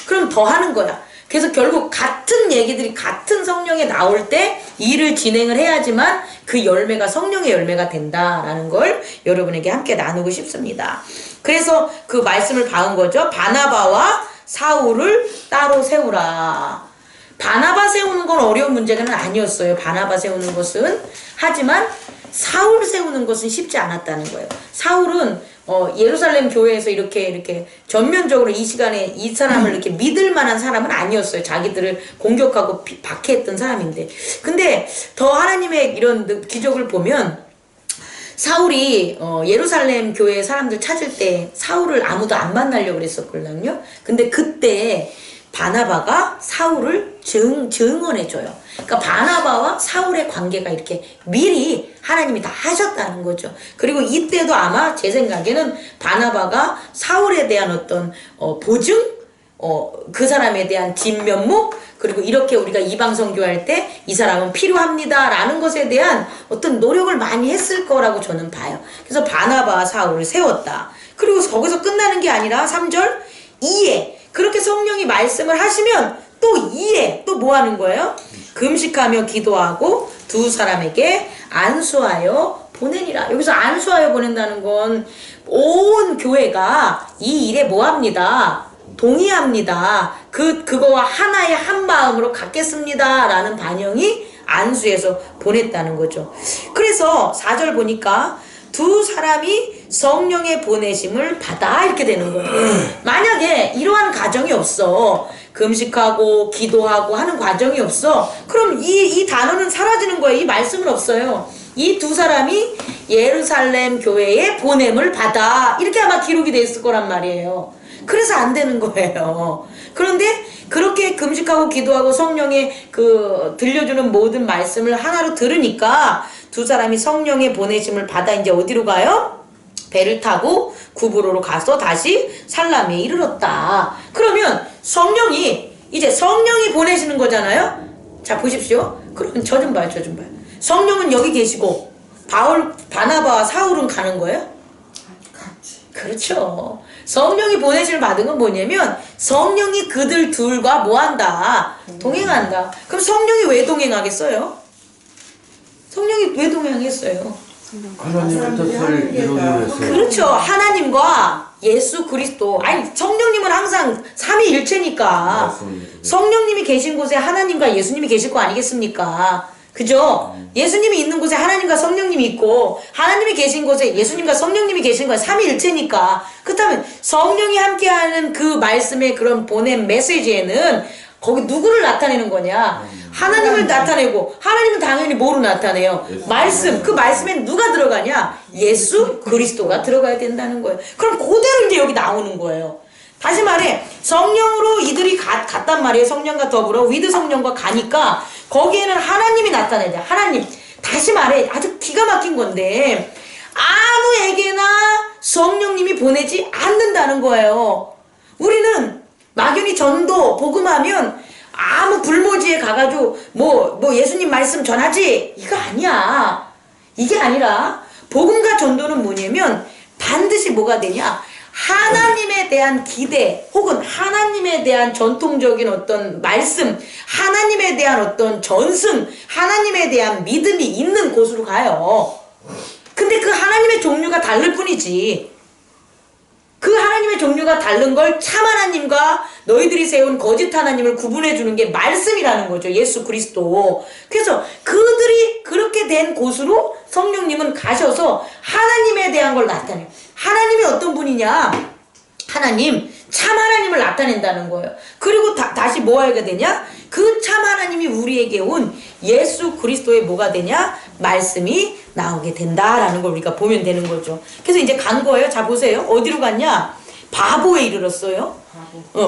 그럼 더 하는 거야. 그래서 결국 같은 얘기들이 같은 성령에 나올 때 일을 진행을 해야지만 그 열매가 성령의 열매가 된다라는 걸 여러분에게 함께 나누고 싶습니다. 그래서 그 말씀을 박은 거죠. 바나바와 사울을 따로 세우라. 바나바 세우는 건 어려운 문제는 아니었어요. 바나바 세우는 것은. 하지만 사울 세우는 것은 쉽지 않았다는 거예요. 사울은 예루살렘 교회에서 이렇게 전면적으로 이 시간에 이 사람을 이렇게 믿을 만한 사람은 아니었어요. 자기들을 공격하고 박해했던 사람인데. 근데 더 하나님의 이런 기적을 보면 사울이 예루살렘 교회 사람들 찾을 때 사울을 아무도 안 만나려고 그랬었거든요. 근데 그때 바나바가 사울을 증언해줘요. 그러니까 바나바와 사울의 관계가 이렇게 미리 하나님이 다 하셨다는 거죠. 그리고 이때도 아마 제 생각에는 바나바가 사울에 대한 어떤 보증, 그 사람에 대한 진면목, 그리고 이렇게 우리가 이방 선교할 때 이 사람은 필요합니다 라는 것에 대한 어떤 노력을 많이 했을 거라고 저는 봐요. 그래서 바나바와 사울을 세웠다. 그리고 거기서 끝나는 게 아니라 3절 이에 그렇게 성령이 말씀을 하시면 또 이에 또 뭐 하는 거예요? 금식하며 기도하고 두 사람에게 안수하여 보내니라. 여기서 안수하여 보낸다는 건 온 교회가 이 일에 뭐 합니다? 동의합니다. 그거와 하나의 한 마음으로 갖겠습니다 라는 반영이 안수해서 보냈다는 거죠. 그래서 4절 보니까 두 사람이 성령의 보내심을 받아 이렇게 되는 거예요. 만약에 이러한 과정이 없어, 금식하고 기도하고 하는 과정이 없어, 그럼 이 단어는 사라지는 거예요. 이 말씀은 없어요. 이 두 사람이 예루살렘 교회의 보냄을 받아 이렇게 아마 기록이 돼 있을 거란 말이에요. 그래서 안 되는 거예요. 그런데 그렇게 금식하고 기도하고 성령의 그 들려주는 모든 말씀을 하나로 들으니까 두 사람이 성령의 보내심을 받아 이제 어디로 가요? 배를 타고 구브로로 가서 다시 살람에 이르렀다. 그러면 이제 성령이 보내시는 거잖아요. 자 보십시오. 그럼 저 좀 봐요. 성령은 여기 계시고 바나바와 사울은 가는 거예요? 같이. 그렇죠. 성령이 보내심을 받은 건 뭐냐면 성령이 그들 둘과 뭐한다? 동행한다. 그럼 성령이 왜 동행하겠어요? 성령이 왜 동행하겠어요? 하나님의 뜻을 이루기 위해서. 그렇죠. 하나님과 예수 그리스도. 아니 성령님은 항상 삼위일체니까 성령님이 계신 곳에 하나님과 예수님이 계실 거 아니겠습니까? 그죠? 예수님이 있는 곳에 하나님과 성령님이 있고 하나님이 계신 곳에 예수님과 성령님이 계신 거야. 삼위일체니까. 그렇다면 성령이 함께하는 그 말씀의 그런 보낸 메시지에는 거기 누구를 나타내는 거냐? 하나님을 나타내고 하나님은 당연히 뭐로 나타내요? 말씀. 그 말씀엔 누가 들어가냐? 예수 그리스도가 들어가야 된다는 거예요. 그럼 그대로 이제 여기 나오는 거예요. 다시 말해 성령으로 이들이 갔단 말이에요. 성령과 더불어 위드 성령과 가니까 거기에는 하나님이 나타나야 돼. 하나님. 다시 말해 아주 기가 막힌 건데 아무에게나 성령님이 보내지 않는다는 거예요. 우리는 막연히 전도 복음하면 아무 불모지에 가가지고 뭐 예수님 말씀 전하지 이거 아니야. 이게 아니라 복음과 전도는 뭐냐면 반드시 뭐가 되냐? 하나님에 대한 기대 혹은 하나님에 대한 전통적인 어떤 말씀, 하나님에 대한 어떤 전승, 하나님에 대한 믿음이 있는 곳으로 가요. 근데 그 하나님의 종류가 다를 뿐이지. 그 하나님의 종류가 다른 걸 참 하나님과 너희들이 세운 거짓 하나님을 구분해 주는 게 말씀이라는 거죠. 예수 그리스도. 그래서 그들이 그렇게 된 곳으로 성령님은 가셔서 하나님에 대한 걸 나타내요. 하나님이 어떤 분이냐? 하나님, 참 하나님을 나타낸다는 거예요. 그리고 다시 뭐 하게 되냐? 그 참 하나님이 우리에게 온 예수 그리스도의 뭐가 되냐? 말씀이 나오게 된다라는 걸 우리가 보면 되는 거죠. 그래서 이제 간 거예요. 자 보세요. 어디로 갔냐? 바보에 이르렀어요.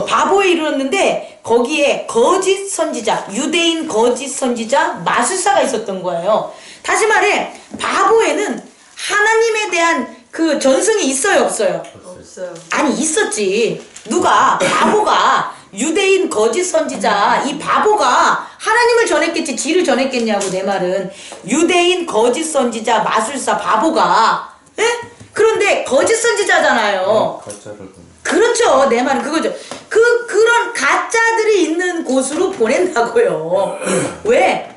바보에 이르렀는데 거기에 거짓 선지자, 유대인 거짓 선지자 마술사가 있었던 거예요. 다시 말해 바보에는 하나님에 대한 그 전승이 있어요, 없어요? 없어요. 아니 있었지. 누가? 바보가. 유대인 거짓 선지자 이 바보가 하나님을 전했겠지 지를 전했겠냐고. 내 말은 유대인 거짓 선지자 마술사 바보가 에? 그런데 거짓 선지자잖아요. 가짜를 그렇죠. 내 말은 그거죠. 그런 가짜들이 있는 곳으로 보낸다고요. 왜?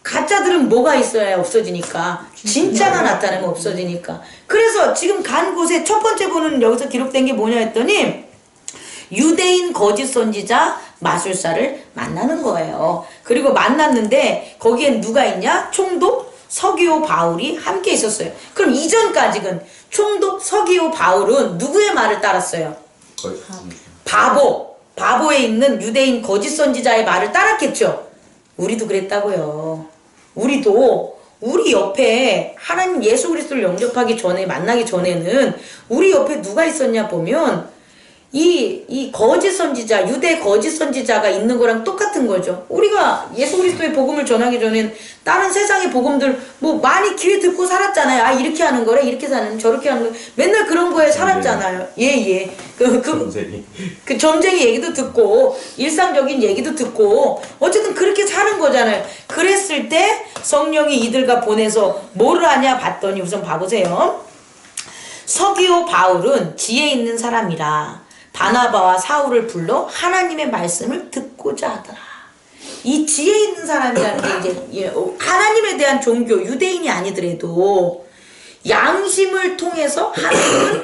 가짜들은 뭐가 있어야 없어지니까. 진짜가 나타나면 없어지니까. 그래서 지금 간 곳에 첫 번째 보는 여기서 기록된 게 뭐냐 했더니 유대인 거짓 선지자 마술사를 만나는 거예요. 그리고 만났는데 거기엔 누가 있냐? 총독 서기오 바울이 함께 있었어요. 그럼 이전까지는 총독 서기오 바울은 누구의 말을 따랐어요? 바보에 있는 유대인 거짓 선지자의 말을 따랐겠죠. 우리도 그랬다고요. 우리도 우리 옆에 하나님 예수 그리스도를 영접하기 전에 만나기 전에는 우리 옆에 누가 있었냐 보면 이 거짓 선지자, 유대 거짓 선지자가 있는 거랑 똑같은 거죠. 우리가 예수 그리스도의 복음을 전하기 전엔 다른 세상의 복음들 뭐 많이 귀에 듣고 살았잖아요. 아 이렇게 하는 거래, 이렇게 사는, 저렇게 하는 거 맨날 그런 거에 살았잖아요. 예. 그 점쟁이 얘기도 듣고 일상적인 얘기도 듣고 어쨌든 그렇게 사는 거잖아요. 그랬을 때 성령이 이들과 보내서 뭐를 하냐 봤더니 우선 봐보세요. 서기오 바울은 지혜 있는 사람이라 바나바와 사울을 불러 하나님의 말씀을 듣고자 하더라. 이 지혜 있는 사람이라는 게 이제 하나님에 대한 종교, 유대인이 아니더라도 양심을 통해서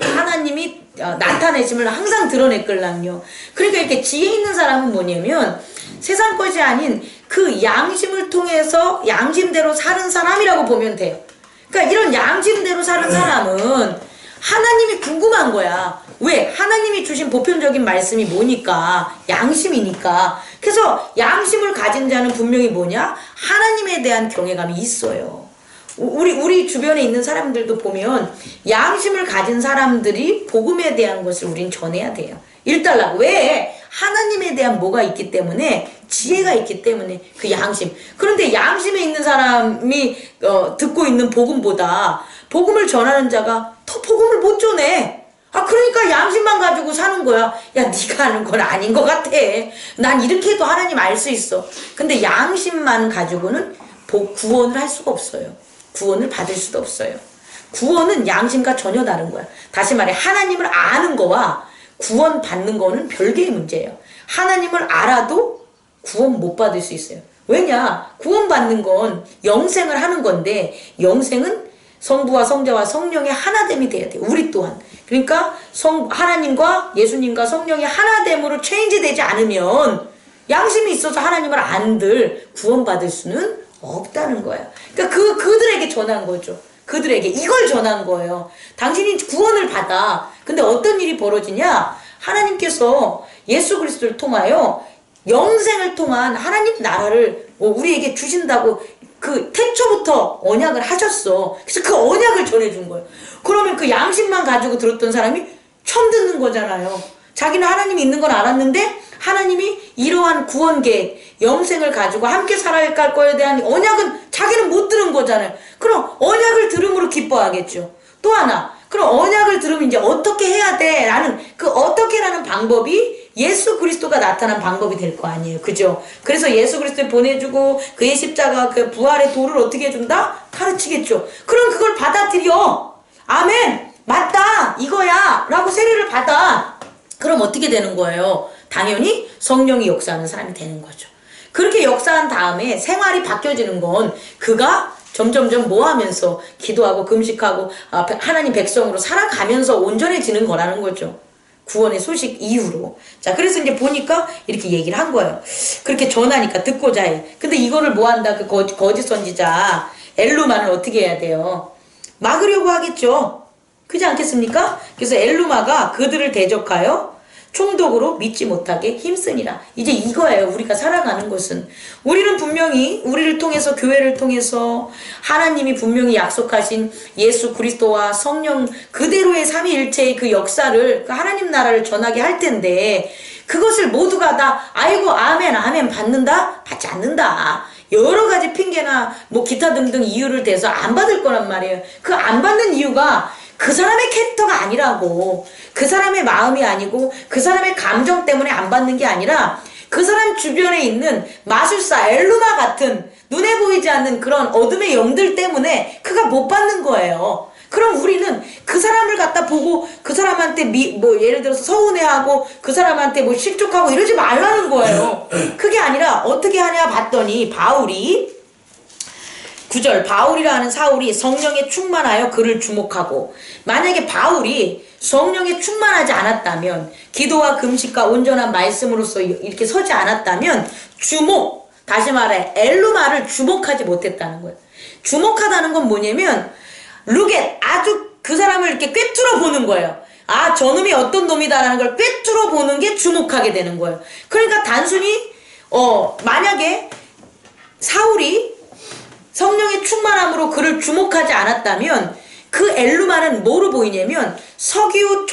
하나님이 나타내심을 항상 드러냈걸랑요. 그러니까 이렇게 지혜 있는 사람은 뭐냐면 세상 것이 아닌 그 양심을 통해서 양심대로 사는 사람이라고 보면 돼요. 그러니까 이런 양심대로 사는 사람은 하나님이 궁금한 거야. 왜? 하나님이 주신 보편적인 말씀이 뭐니까? 양심이니까. 그래서 양심을 가진 자는 분명히 뭐냐? 하나님에 대한 경외감이 있어요. 우리 주변에 있는 사람들도 보면 양심을 가진 사람들이 복음에 대한 것을 우린 전해야 돼요. 1달러. 왜? 하나님에 대한 뭐가 있기 때문에, 지혜가 있기 때문에, 그 양심. 그런데 양심에 있는 사람이 듣고 있는 복음보다 복음을 전하는 자가 더 복음을 못 전해. 그러니까 양심만 가지고 사는 거야. 야, 네가 하는 건 아닌 것 같아. 난 이렇게 해도 하나님 알 수 있어. 근데 양심만 가지고는 구원을 할 수가 없어요. 구원을 받을 수도 없어요. 구원은 양심과 전혀 다른 거야. 다시 말해, 하나님을 아는 거와 구원 받는 거는 별개의 문제예요. 하나님을 알아도 구원 못 받을 수 있어요. 왜냐? 구원 받는 건 영생을 하는 건데, 영생은 성부와 성자와 성령의 하나됨이 돼야 돼요. 우리 또한. 그러니까 하나님과 예수님과 성령의 하나됨으로 체인지 되지 않으면 양심이 있어서 하나님을 안들 구원받을 수는 없다는 거야. 그러니까 그들에게 전한 거죠. 그들에게 이걸 전한 거예요. 당신이 구원을 받아. 근데 어떤 일이 벌어지냐? 하나님께서 예수 그리스도를 통하여 영생을 통한 하나님 나라를 우리에게 주신다고 그 태초부터 언약을 하셨어. 그래서 그 언약을 전해준 거예요. 그러면 그 양심만 가지고 들었던 사람이 처음 듣는 거잖아요. 자기는 하나님이 있는 건 알았는데 하나님이 이러한 구원 계획, 영생을 가지고 함께 살아갈 거에 대한 언약은 자기는 못 들은 거잖아요. 그럼 언약을 들음으로 기뻐하겠죠. 또 하나, 그럼 언약을 들으면 이제 어떻게 해야 돼? 라는 그 어떻게라는 방법이 예수 그리스도가 나타난 방법이 될 거 아니에요. 그죠? 그래서 예수 그리스도를 보내주고 그의 십자가, 그 부활의 도를 어떻게 해준다? 가르치겠죠. 그럼 그걸 받아들여. 아멘! 맞다! 이거야! 라고 세례를 받아. 그럼 어떻게 되는 거예요? 당연히 성령이 역사하는 사람이 되는 거죠. 그렇게 역사한 다음에 생활이 바뀌어지는 건 그가 점점점 뭐 하면서 기도하고 금식하고 하나님 백성으로 살아가면서 온전해지는 거라는 거죠. 구원의 소식 이후로. 자, 그래서 이제 보니까 이렇게 얘기를 한 거예요. 그렇게 전하니까 듣고자 해. 근데 이거를 뭐 한다? 그 거짓 선지자 엘루마는 어떻게 해야 돼요? 막으려고 하겠죠. 그렇지 않겠습니까? 그래서 엘루마가 그들을 대적하여 총독으로 믿지 못하게 힘쓰니라. 이제 이거예요. 우리가 살아가는 것은. 우리는 분명히 우리를 통해서, 교회를 통해서 하나님이 분명히 약속하신 예수 그리스도와 성령 그대로의 삼위일체의 그 역사를, 그 하나님 나라를 전하게 할 텐데 그것을 모두가 다 아이고 아멘 아멘 받는다? 받지 않는다. 여러 가지 핑계나 뭐 기타 등등 이유를 대서 안 받을 거란 말이에요. 그 안 받는 이유가 그 사람의 캐릭터가 아니라고. 그 사람의 마음이 아니고 그 사람의 감정 때문에 안 받는 게 아니라 그 사람 주변에 있는 마술사 엘루마 같은 눈에 보이지 않는 그런 어둠의 영들 때문에 그가 못 받는 거예요. 그럼 우리는 그 사람을 갖다 보고 그 사람한테 뭐 예를 들어서 서운해하고 그 사람한테 뭐 실족하고 이러지 말라는 거예요. 그게 아니라 어떻게 하냐 봤더니 바울이 9절, 바울이라는 사울이 성령에 충만하여 그를 주목하고, 만약에 바울이 성령에 충만하지 않았다면, 기도와 금식과 온전한 말씀으로서 이렇게 서지 않았다면 다시 말해 엘루마를 주목하지 못했다는 거예요. 주목하다는 건 뭐냐면 아주 그 사람을 이렇게 꿰뚫어 보는 거예요. 아, 저놈이 어떤 놈이다라는 걸 꿰뚫어 보는 게 주목하게 되는 거예요. 그러니까 단순히 만약에 사울이 성령의 충만함으로 그를 주목하지 않았다면 그 엘루마는 뭐로 보이냐면 서기오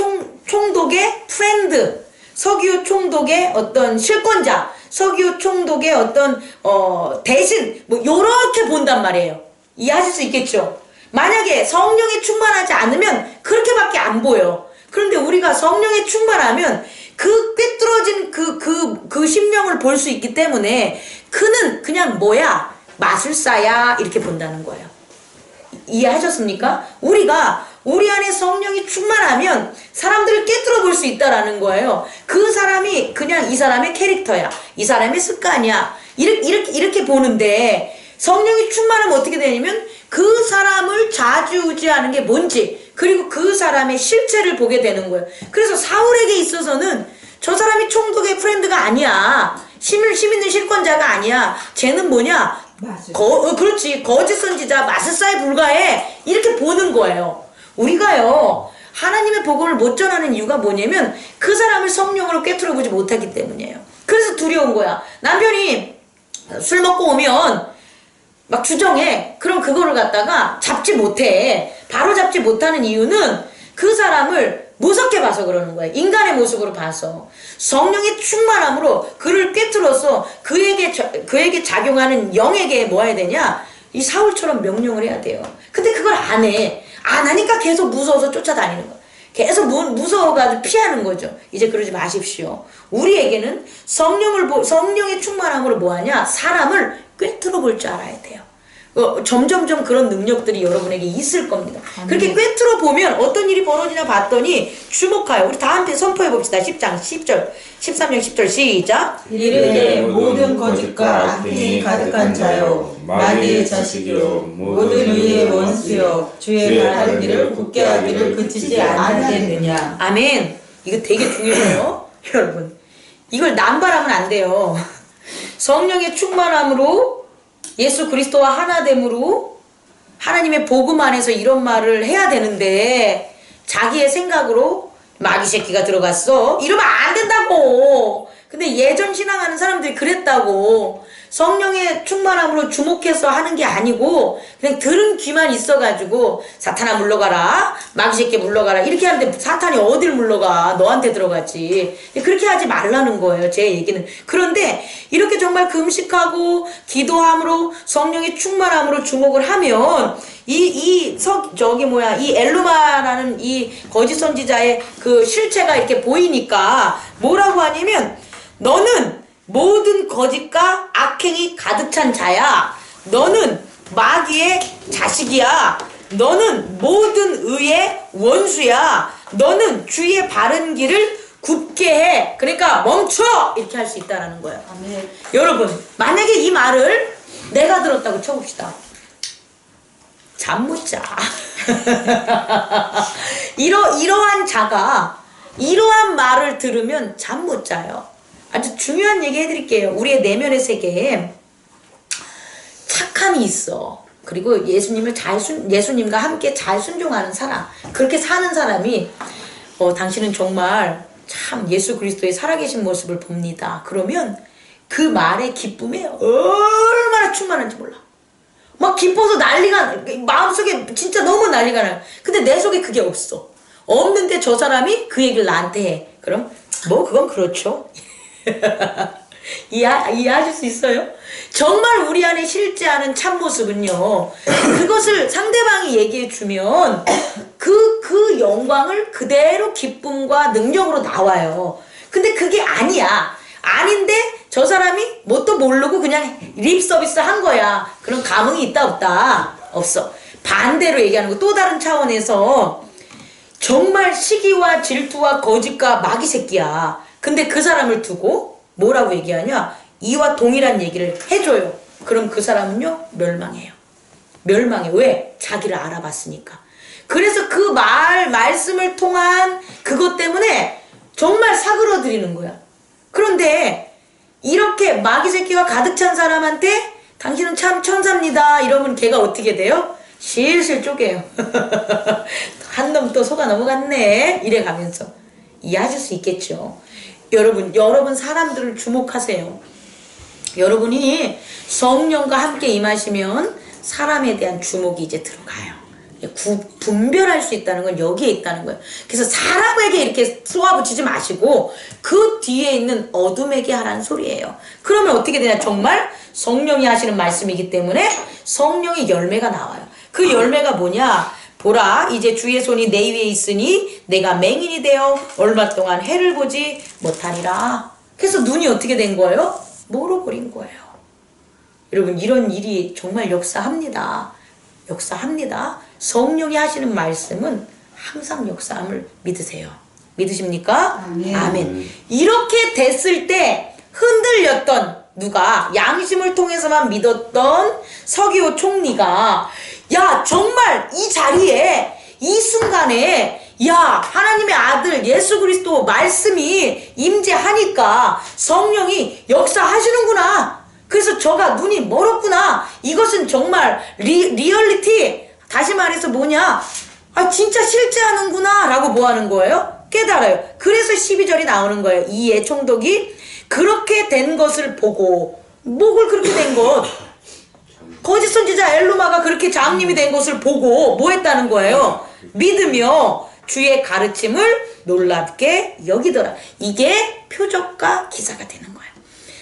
총독의 프렌드, 서기오 총독의 어떤 실권자, 서기오 총독의 어떤 대신 뭐 요렇게 본단 말이에요. 이해하실 수 있겠죠? 만약에 성령에 충만하지 않으면 그렇게밖에 안 보여. 그런데 우리가 성령에 충만하면 그 꿰뚫어진 그 심령을 볼 수 있기 때문에 그는 그냥 뭐야? 마술사야 이렇게 본다는 거예요. 이해하셨습니까? 우리 안에 성령이 충만하면 사람들을 깨뜨려 볼 수 있다라는 거예요. 그 사람이 그냥 이 사람의 캐릭터야, 이 사람의 습관이야, 이렇게 보는데 성령이 충만하면 어떻게 되냐면 그 사람을 좌지우지하는 게 뭔지, 그리고 그 사람의 실체를 보게 되는 거예요. 그래서 사울에게 있어서는 저 사람이 총독의 프렌드가 아니야, 힘 있는 실권자가 아니야. 쟤는 뭐냐? 그렇지, 거짓 선지자, 마술사에 불과해, 이렇게 보는 거예요. 우리가요 하나님의 복음을 못 전하는 이유가 뭐냐면 그 사람을 성령으로 꿰뚫어 보지 못하기 때문이에요. 그래서 두려운 거야. 남편이 술 먹고 오면 막 주정해. 그럼 그거를 갖다가 잡지 못해. 바로 잡지 못하는 이유는 그 사람을 무섭게 봐서 그러는 거예요. 인간의 모습으로 봐서. 성령의 충만함으로 그를 꿰뚫어서 그에게 작용하는 영에게 뭐 해야 되냐? 이 사울처럼 명령을 해야 돼요. 근데 그걸 안 해. 안 하니까 계속 무서워서 쫓아다니는 거야. 계속 무서워가지고 피하는 거죠. 이제 그러지 마십시오. 우리에게는 성령의 충만함으로 뭐 하냐? 사람을 꿰뚫어 볼 줄 알아야 돼요. 점점점 그런 능력들이 여러분에게 있을 겁니다. 그렇게 꿰뚫어 보면 어떤 일이 벌어지나 봤더니 주목하여 우리 다 함께 선포해 봅시다. 10장 10절 13장 10절 시작. 이르되 모든 거짓과 악행이 가득한 자여 마귀의 자식이여 모든 의의 원수여 주의 말하는 길을 굳게 하기를 그치지 않겠느냐. 아멘. 이거 되게 중요해요. 여러분 이걸 남발하면 안 돼요. 성령의 충만함으로 예수 그리스도와 하나됨으로 하나님의 복음 안에서 이런 말을 해야 되는데 자기의 생각으로 마귀 새끼가 들어갔어 이러면 안 된다고. 근데 예전 신앙하는 사람들이 그랬다고. 성령의 충만함으로 주목해서 하는 게 아니고 그냥 들은 귀만 있어가지고 사탄아 물러가라 마귀 새끼 물러가라 이렇게 하는데 사탄이 어딜 물러가 너한테 들어갔지. 그렇게 하지 말라는 거예요 제 얘기는. 그런데 이렇게 정말 금식하고 기도함으로 성령의 충만함으로 주목을 하면 이 엘루마라는 이 거짓 선지자의 그 실체가 이렇게 보이니까 뭐라고 하냐면 너는 모든 거짓과 악행이 가득 찬 자야. 너는 마귀의 자식이야. 너는 모든 의의 원수야. 너는 주의 바른 길을 굳게 해. 그러니까 멈춰! 이렇게 할 수 있다는 거예요. 아멘. 여러분 만약에 이 말을 내가 들었다고 쳐봅시다. 잠 못 자. 이러한 자가 이러한 말을 들으면 잠 못 자요. 아주 중요한 얘기 해드릴게요. 우리의 내면의 세계에 착함이 있어. 그리고 예수님과 함께 잘 순종하는 사람, 그렇게 사는 사람이 당신은 정말 참 예수 그리스도의 살아계신 모습을 봅니다. 그러면 그 말의 기쁨에 얼마나 충만한지 몰라. 막 기뻐서 난리가, 마음속에 진짜 너무 난리가 나요. 근데 내 속에 그게 없어. 없는데 저 사람이 그 얘기를 나한테 해. 그럼 뭐 그건 그렇죠. 이해하실 수 있어요? 정말 우리 안에 실제하는 참모습은요, 그것을 상대방이 얘기해주면 그 영광을 그대로 기쁨과 능력으로 나와요. 근데 그게 아니야. 아닌데 저 사람이 뭣도 모르고 그냥 립 서비스 한 거야. 그런 감흥이 있다 없다? 없어. 반대로 얘기하는 거 또 다른 차원에서 정말 시기와 질투와 거짓과 마귀 새끼야. 근데 그 사람을 두고 뭐라고 얘기하냐? 이와 동일한 얘기를 해줘요. 그럼 그 사람은요 멸망해요. 멸망해. 왜? 자기를 알아봤으니까. 그래서 그 말씀을 통한 그것 때문에 정말 사그러드리는 거야. 그런데 이렇게 마귀 새끼가 가득 찬 사람한테 당신은 참 천사입니다 이러면 걔가 어떻게 돼요? 실실 쪼개요. 한 놈 또 속아 넘어갔네 이래 가면서. 이해하실 수 있겠죠. 여러분 사람들을 주목하세요. 여러분이 성령과 함께 임하시면 사람에 대한 주목이 이제 들어가요. 분별할 수 있다는 건 여기에 있다는 거예요. 그래서 사람에게 이렇게 쏘아붙이지 마시고 그 뒤에 있는 어둠에게 하라는 소리예요. 그러면 어떻게 되냐? 정말 성령이 하시는 말씀이기 때문에 성령의 열매가 나와요. 그 열매가 뭐냐? 보라 이제 주의 손이 내 위에 있으니 내가 맹인이 되어 얼마 동안 해를 보지 못하리라. 그래서 눈이 어떻게 된 거예요? 멀어버린 거예요. 여러분 이런 일이 정말 역사합니다. 역사합니다. 성령이 하시는 말씀은 항상 역사함을 믿으세요. 믿으십니까? 아멘. 아멘. 이렇게 됐을 때 흔들렸던 누가 양심을 통해서만 믿었던 서기호 총리가 야 정말 이 자리에 이 순간에 야 하나님의 아들 예수 그리스도 말씀이 임재하니까 성령이 역사하시는구나. 그래서 저가 눈이 멀었구나. 이것은 정말 리얼리티 다시 말해서 뭐냐 진짜 실제하는구나 라고 뭐 하는 거예요? 깨달아요. 그래서 12절이 나오는 거예요. 이에 총독이 그렇게 된 것을 보고 목을 그렇게 된 것 거짓 선지자 엘루마가 그렇게 장님이 된 것을 보고 뭐 했다는 거예요? 믿으며 주의 가르침을 놀랍게 여기더라. 이게 표적과 기사가 되는 거예요.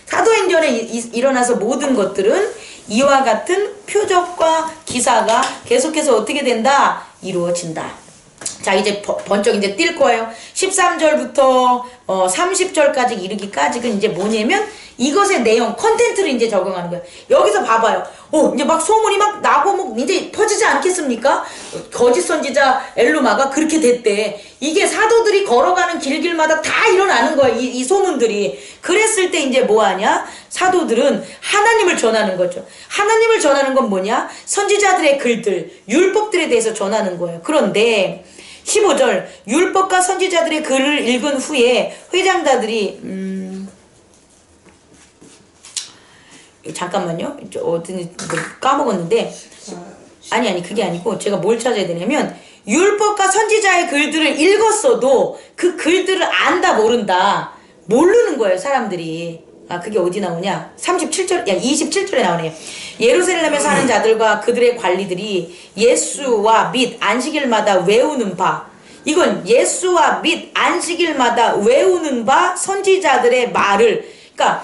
사도행전에 일어나서 모든 것들은 이와 같은 표적과 기사가 계속해서 어떻게 된다? 이루어진다. 자, 이제 번쩍 이제 뛸 거예요. 13절부터 30절까지 이르기까지는 이제 뭐냐면 이것의 내용, 컨텐츠를 이제 적용하는 거예요. 여기서 봐봐요. 이제 막 소문이 막 나고 뭐 이제 퍼지지 않겠습니까? 거짓 선지자 엘루마가 그렇게 됐대. 이게 사도들이 걸어가는 길길마다 다 일어나는 거야. 이 소문들이. 그랬을 때 이제 뭐 하냐? 사도들은 하나님을 전하는 거죠. 하나님을 전하는 건 뭐냐? 선지자들의 글들, 율법들에 대해서 전하는 거예요. 그런데 15절 율법과 선지자들의 글을 읽은 후에 회장자들이 잠깐만요. 어딘지 까먹었는데 아니 그게 아니고 제가 뭘 찾아야 되냐면 율법과 선지자의 글들을 읽었어도 그 글들을 안다 모른다 모르는 거예요 사람들이. 그게 어디 나오냐? 27절에 나오네요. 예루살렘에 사는 자들과 그들의 관리들이 예수와 및 안식일마다 외우는 바, 이건 예수와 및 안식일마다 외우는 바 선지자들의 말을, 그러니까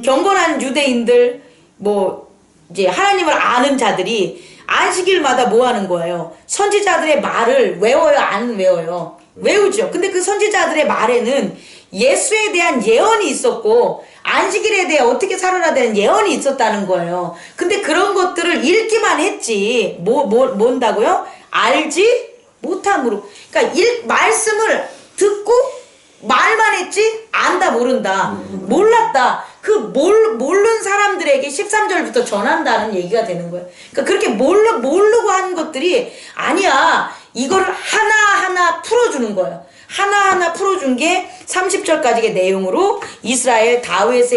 경건한 유대인들, 뭐 이제 하나님을 아는 자들이 안식일마다 뭐 하는 거예요? 선지자들의 말을 외워요, 안 외워요? 외우죠. 근데 그 선지자들의 말에는 예수에 대한 예언이 있었고 안식일에 대해 어떻게 살아야 되는 예언이 있었다는 거예요. 근데 그런 것들을 읽기만 했지 뭔다고요? 알지 못함으로. 그러니까 말씀을 듣고 말만 했지 안다 모른다 몰랐다. 그 모르는 사람들에게 13절부터 전한다는 얘기가 되는 거예요. 그러니까 그렇게 모르고 하는 것들이 아니야. 이거를 하나하나 풀어주는 거예요. 하나하나 풀어준 게 30절까지의 내용으로 이스라엘 다윗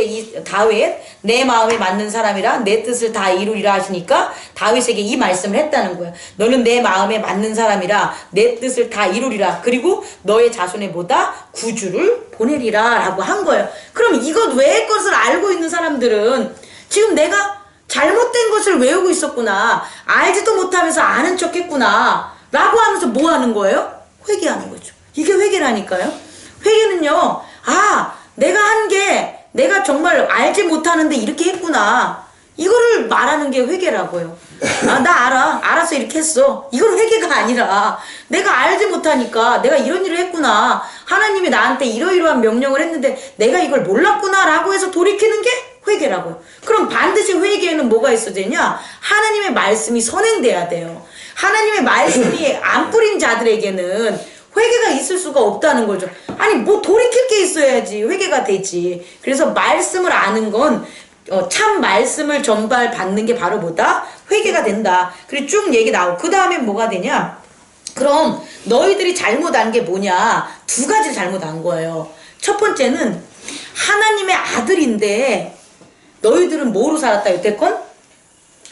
내 마음에 맞는 사람이라 내 뜻을 다 이루리라 하시니까 다윗에게 이 말씀을 했다는 거예요. 너는 내 마음에 맞는 사람이라 내 뜻을 다 이루리라. 그리고 너의 자손에 보다 구주를 보내리라 라고 한 거예요. 그럼 이것 외의 것을 알고 있는 사람들은 지금 내가 잘못된 것을 외우고 있었구나, 알지도 못하면서 아는 척 했구나 라고 하면서 뭐 하는 거예요? 회개하는 거죠. 이게 회개라니까요. 회개는요, 내가 한 게 내가 정말 알지 못하는데 이렇게 했구나, 이거를 말하는 게 회개라고요. 나 알았어 이렇게 했어. 이건 회개가 아니라 내가 알지 못하니까 내가 이런 일을 했구나, 하나님이 나한테 이러이러한 명령을 했는데 내가 이걸 몰랐구나 라고 해서 돌이키는 게 회개라고요. 그럼 반드시 회개에는 뭐가 있어야 되냐? 하나님의 말씀이 선행돼야 돼요. 하나님의 말씀이 안 뿌린 자들에게는 회개가 있을 수가 없다는 거죠. 아니 뭐 돌이킬 게 있어야지 회개가 되지. 그래서 말씀을 아는 건 참 말씀을 전발 받는 게 바로 뭐다? 회개가 된다. 그리고 쭉 얘기 나오고 그 다음에 뭐가 되냐? 그럼 너희들이 잘못한 게 뭐냐? 두 가지를 잘못한 거예요. 첫 번째는 하나님의 아들인데 너희들은 뭐로 살았다 여태껏?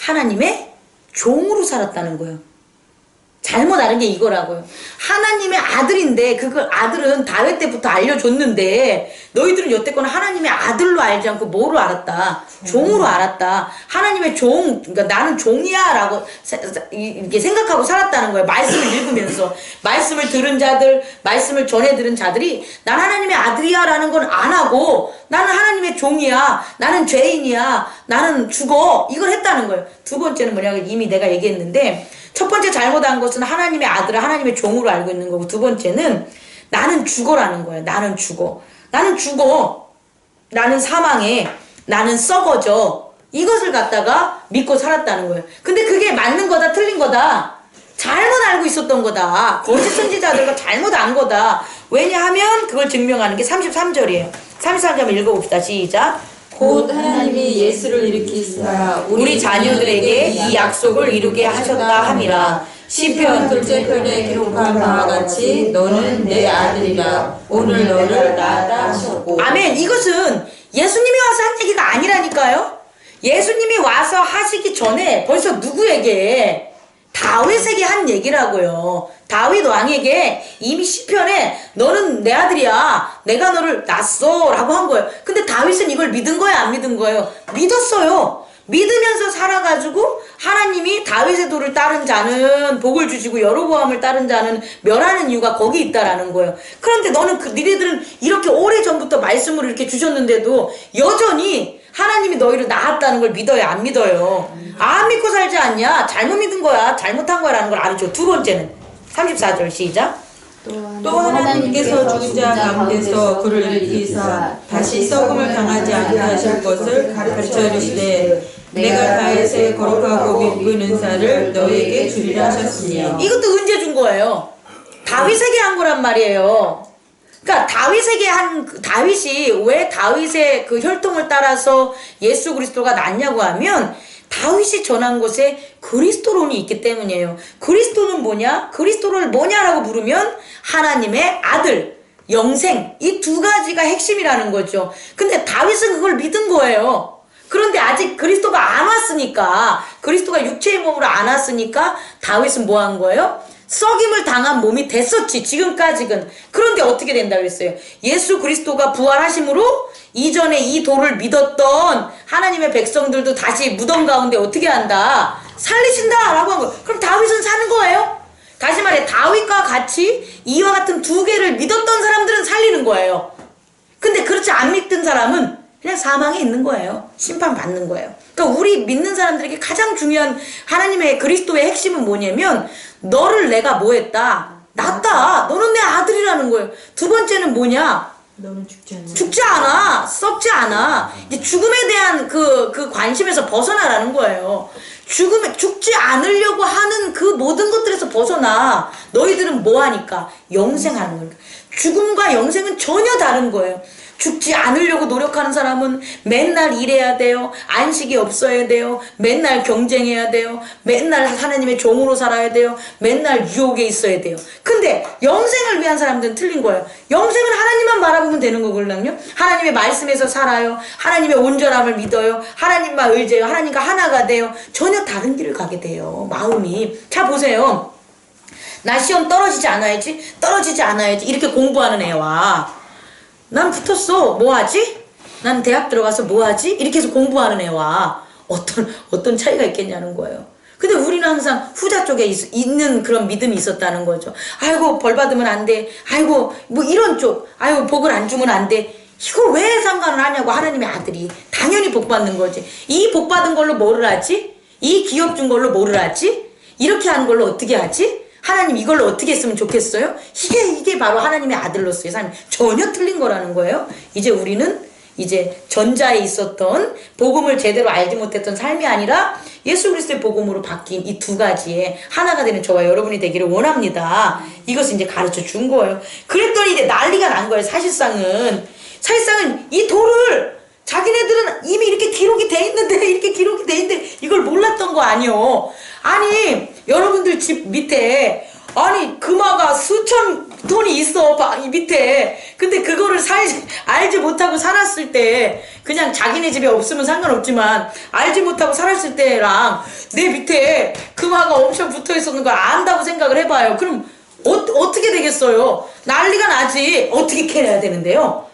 하나님의 종으로 살았다는 거예요. 잘못 아는 게 이거라고요. 하나님의 아들인데 그걸 아들은 다윗 때부터 알려줬는데 너희들은 여태껏 하나님의 아들로 알지 않고 뭐로 알았다? 종으로 알았다. 하나님의 종, 그러니까 나는 종이야 라고 이렇게 생각하고 살았다는 거예요. 말씀을 읽으면서. 말씀을 들은 자들, 말씀을 전해 들은 자들이 난 하나님의 아들이야 라는 건 안 하고 나는 하나님의 종이야, 나는 죄인이야, 나는 죽어, 이걸 했다는 거예요. 두 번째는 뭐냐면 이미 내가 얘기했는데, 첫 번째 잘못한 것은 하나님의 아들을 하나님의 종으로 알고 있는 거고, 두 번째는 나는 죽어라는 거예요. 나는 죽어. 나는 사망해. 나는 썩어져. 이것을 갖다가 믿고 살았다는 거예요. 근데 그게 맞는 거다 틀린 거다? 잘못 알고 있었던 거다. 거짓 선지자들과 잘못 안 거다. 왜냐하면 그걸 증명하는 게 33절이에요. 33절 한번 읽어봅시다. 시작. 곧 하나님이 예수를 일으키사 우리 자녀들에게 이 약속을 이루게 하셨다 함이라. 시편 둘째 편에 기록한 바와 같이 너는 내 아들이라 오늘 너를 낳았다 하셨고. 아멘. 이것은 예수님이 와서 한 얘기가 아니라니까요. 예수님이 와서 하시기 전에 벌써 누구에게? 다윗에게 한 얘기라고요. 다윗 왕에게 이미 시편에 너는 내 아들이야, 내가 너를 낳았어 라고 한 거예요. 근데 다윗은 이걸 믿은 거예요, 안 믿은 거예요? 믿었어요. 믿으면서 살아가지고 하나님이 다윗의 도를 따른 자는 복을 주시고 여로보암을 따른 자는 멸하는 이유가 거기 있다라는 거예요. 그런데 너는 니네들은 이렇게 오래전부터 말씀을 이렇게 주셨는데도 여전히 하나님이 너희를 낳았다는 걸 믿어요, 안 믿어요? 안 믿고 살지 않냐? 잘못 믿은 거야, 잘못한 거라는 걸 알죠. 두 번째는 34절 시작. 또 하나님께서 죽은 자 가운데서 그를 일으키사 다시 썩음을 당하지 않게 하실 것을 가르쳐 이르시되 내가 다윗의 거룩하고 믿는 은사를 너에게 주리라 하셨으니. 이것도 언제 준 거예요? 다윗에게 한 거란 말이에요. 그러니까 다윗이 왜 다윗의 그 혈통을 따라서 예수 그리스도가 낳냐고 하면 다윗이 전한 곳에 그리스도론이 있기 때문이에요. 그리스도는 뭐냐? 그리스도를 뭐냐라고 부르면 하나님의 아들, 영생, 이 두 가지가 핵심이라는 거죠. 근데 다윗은 그걸 믿은 거예요. 그런데 아직 그리스도가 안 왔으니까, 그리스도가 육체의 몸으로 안 왔으니까 다윗은 뭐 한 거예요? 썩임을 당한 몸이 됐었지, 지금까지는. 그런데 어떻게 된다고 했어요? 예수 그리스도가 부활하심으로 이전에 이 도를 믿었던 하나님의 백성들도 다시 무덤 가운데 어떻게 한다? 살리신다! 라고 한 거예요. 그럼 다윗은 사는 거예요? 다시 말해, 다윗과 같이 이와 같은 두 개를 믿었던 사람들은 살리는 거예요. 근데 그렇지 안 믿던 사람은 그냥 사망에 있는 거예요. 심판받는 거예요. 그러니까 우리 믿는 사람들에게 가장 중요한 하나님의 그리스도의 핵심은 뭐냐면 너를 내가 뭐 했다? 낳았다. 너는 내 아들이라는 거예요. 두 번째는 뭐냐? 너는 죽지 않아. 죽지 않아. 썩지 않아. 이제 죽음에 대한 그 관심에서 벗어나라는 거예요. 죽지 않으려고 하는 그 모든 것들에서 벗어나. 너희들은 뭐 하니까? 영생하는 거니까. 죽음과 영생은 전혀 다른 거예요. 죽지 않으려고 노력하는 사람은 맨날 일해야 돼요. 안식이 없어야 돼요. 맨날 경쟁해야 돼요. 맨날 하나님의 종으로 살아야 돼요. 맨날 유혹에 있어야 돼요. 근데 영생을 위한 사람들은 틀린 거예요. 영생은 하나님만 바라보면 되는 거거든요. 하나님의 말씀에서 살아요. 하나님의 온전함을 믿어요. 하나님만 의지해요. 하나님과 하나가 돼요. 전혀 다른 길을 가게 돼요. 마음이. 자 보세요. 나 시험 떨어지지 않아야지 이렇게 공부하는 애와 난 붙었어. 뭐 하지? 난 대학 들어가서 뭐 하지? 이렇게 해서 공부하는 애와 어떤 차이가 있겠냐는 거예요. 근데 우리는 항상 후자 쪽에 있는 그런 믿음이 있었다는 거죠. 아이고 벌 받으면 안 돼. 아이고 뭐 이런 쪽. 아이고 복을 안 주면 안 돼. 이거 왜 상관을 하냐고. 하나님의 아들이 당연히 복 받는 거지. 이 복 받은 걸로 뭐를 하지? 이 기업 준 걸로 뭐를 하지? 이렇게 하는 걸로 어떻게 하지? 하나님 이걸로 어떻게 했으면 좋겠어요? 이게 바로 하나님의 아들로서의 삶. 전혀 틀린 거라는 거예요. 이제 우리는 이제 전자에 있었던 복음을 제대로 알지 못했던 삶이 아니라 예수 그리스도의 복음으로 바뀐 이 두 가지에 하나가 되는 저와 여러분이 되기를 원합니다. 이것을 이제 가르쳐 준 거예요. 그랬더니 이제 난리가 난 거예요. 사실상은 이 도를 자기네들은 이미 이렇게 기록이 돼 있는데 이걸 몰랐던 거 아니요. 아니 여러분들 집 밑에 아니 금화가 수천 톤이 있어 이 밑에. 근데 그거를 알지 못하고 살았을 때 그냥 자기네 집에 없으면 상관없지만 알지 못하고 살았을 때랑 내 밑에 금화가 엄청 붙어 있었는 걸 안다고 생각을 해봐요. 그럼 어떻게 되겠어요? 난리가 나지. 어떻게 캐내야 되는데요?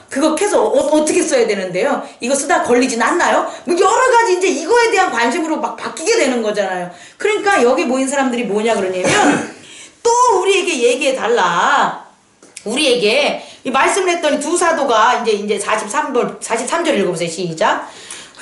그거 캐서 어떻게 써야 되는데요? 이거 쓰다 걸리진 않나요? 뭐 여러 가지 이제 이거에 대한 관심으로 막 바뀌게 되는 거잖아요. 그러니까 여기 모인 사람들이 뭐냐 그러냐면 또 우리에게 얘기해 달라. 우리에게 이 말씀을 했더니 두 사도가 이제 43절 읽어보세요. 시작.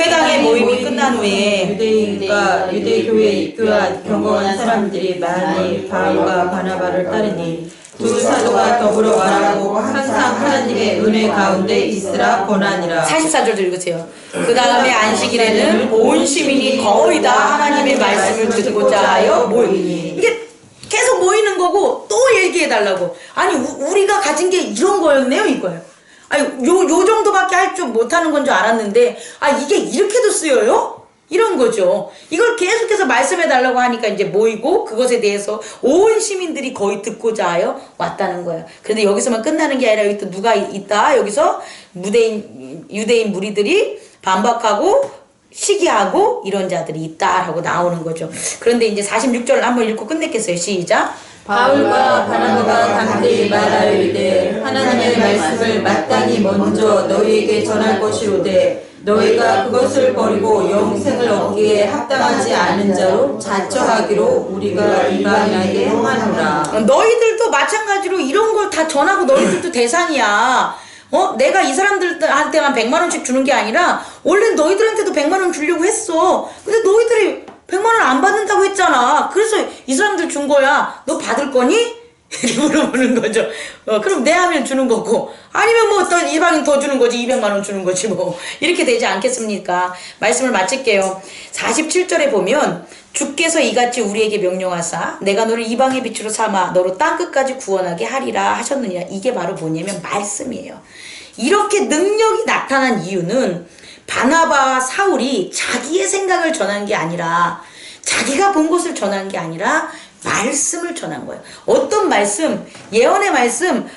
회당의 모임이 끝난 후에 유대인과 유대교회에 입교한 경건한 사람들이 많이 바울과 바나바를 따르니 두 사도가 더불어 말하고 항상 하나님의 은혜 가운데 있으라 권하니라. 44절도 읽으세요. 그 다음에 안식일에는 온 시민이 거의 다 하나님의 말씀을 듣고자 하여 모이니. 이게 계속 모이는 거고 또 얘기해달라고. 아니 우리가 가진 게 이런 거였네요. 이거예요. 아니 요 정도밖에 할 줄 못하는 건 줄 알았는데 이게 이렇게도 쓰여요? 이런 거죠. 이걸 계속해서 말씀해달라고 하니까 이제 모이고 그것에 대해서 온 시민들이 거의 듣고자 하여 왔다는 거예요. 그런데 여기서만 끝나는 게 아니라 여기 또 누가 있다. 여기서 유대인 무리들이 반박하고 시기하고 이런 자들이 있다라고 나오는 거죠. 그런데 이제 46절을 한번 읽고 끝냈겠어요. 시작. 바울과 바나바가 담대히 말하이르되 하나님의 말씀을 마땅히 먼저 너희에게 전할 것이로되 너희가 그것을 버리고 영생을 얻기에 합당하지 않은 자로 자처하기로 우리가 이방인에게 행하노라. 너희들도 마찬가지로 이런 걸 다 전하고 너희들도 대상이야. 내가 이 사람들한테만 100만 원씩 주는 게 아니라 원래 너희들한테도 100만 원 주려고 했어. 근데 너희들이 100만 원 안 받는다고 했잖아. 그래서 이 사람들 준 거야. 너 받을 거니? 이렇게 물어보는 거죠. 그럼 내 하면 주는 거고, 아니면 뭐 또 이방인 더 주는 거지, 200만 원 주는 거지 뭐. 이렇게 되지 않겠습니까? 말씀을 마칠게요. 47절에 보면 주께서 이같이 우리에게 명령하사 내가 너를 이방의 빛으로 삼아 너로 땅끝까지 구원하게 하리라 하셨느니라. 이게 바로 뭐냐면 말씀이에요. 이렇게 능력이 나타난 이유는 바나바와 사울이 자기의 생각을 전한 게 아니라, 자기가 본 것을 전한 게 아니라 말씀을 전한 거예요. 어떤 말씀? 예언의 말씀.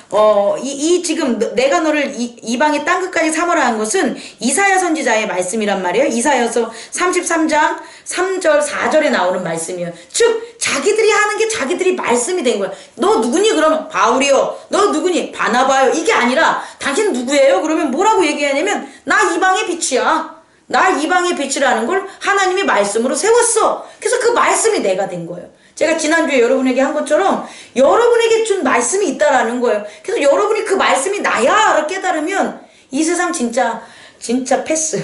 지금 내가 너를 이방의 땅끝까지 삼으라 한 것은 이사야 선지자의 말씀이란 말이에요. 이사야서 33장 3절 4절에 나오는 말씀이에요. 즉 자기들이 하는 게 자기들이 말씀이 된 거야. 너 누구니? 그러면 바울이요. 너 누구니? 바나바요. 이게 아니라 당신 누구예요? 그러면 뭐라고 얘기하냐면 나 이방의 빛이야. 나 이방의 빛이라는 걸 하나님이 말씀으로 세웠어. 그래서 그 말씀이 내가 된 거예요. 제가 지난주에 여러분에게 한 것처럼 여러분에게 준 말씀이 있다라는 거예요. 그래서 여러분이 그 말씀이 나야를 깨달으면 이 세상 진짜 패스.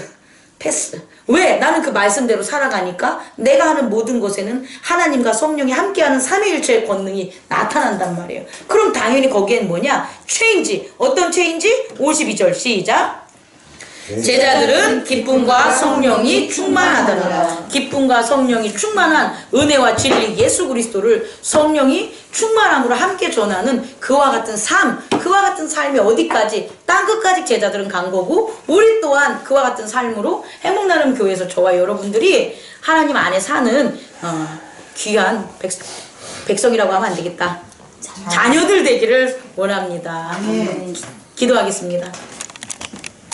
왜? 나는 그 말씀대로 살아가니까 내가 하는 모든 것에는 하나님과 성령이 함께하는 삼위일체의 권능이 나타난단 말이에요. 그럼 당연히 거기엔 뭐냐? 체인지. 어떤 체인지? 52절 시작. 제자들은 기쁨과 성령이 충만하더라. 기쁨과 성령이 충만한 은혜와 진리 예수 그리스도를 성령이 충만함으로 함께 전하는 그와 같은 삶, 그와 같은 삶이 어디까지, 땅끝까지 제자들은 간 거고, 우리 또한 그와 같은 삶으로 행복나눔 교회에서 저와 여러분들이 하나님 안에 사는 귀한 백성이라고 하면 안 되겠다. 자녀들 되기를 원합니다. 기도하겠습니다.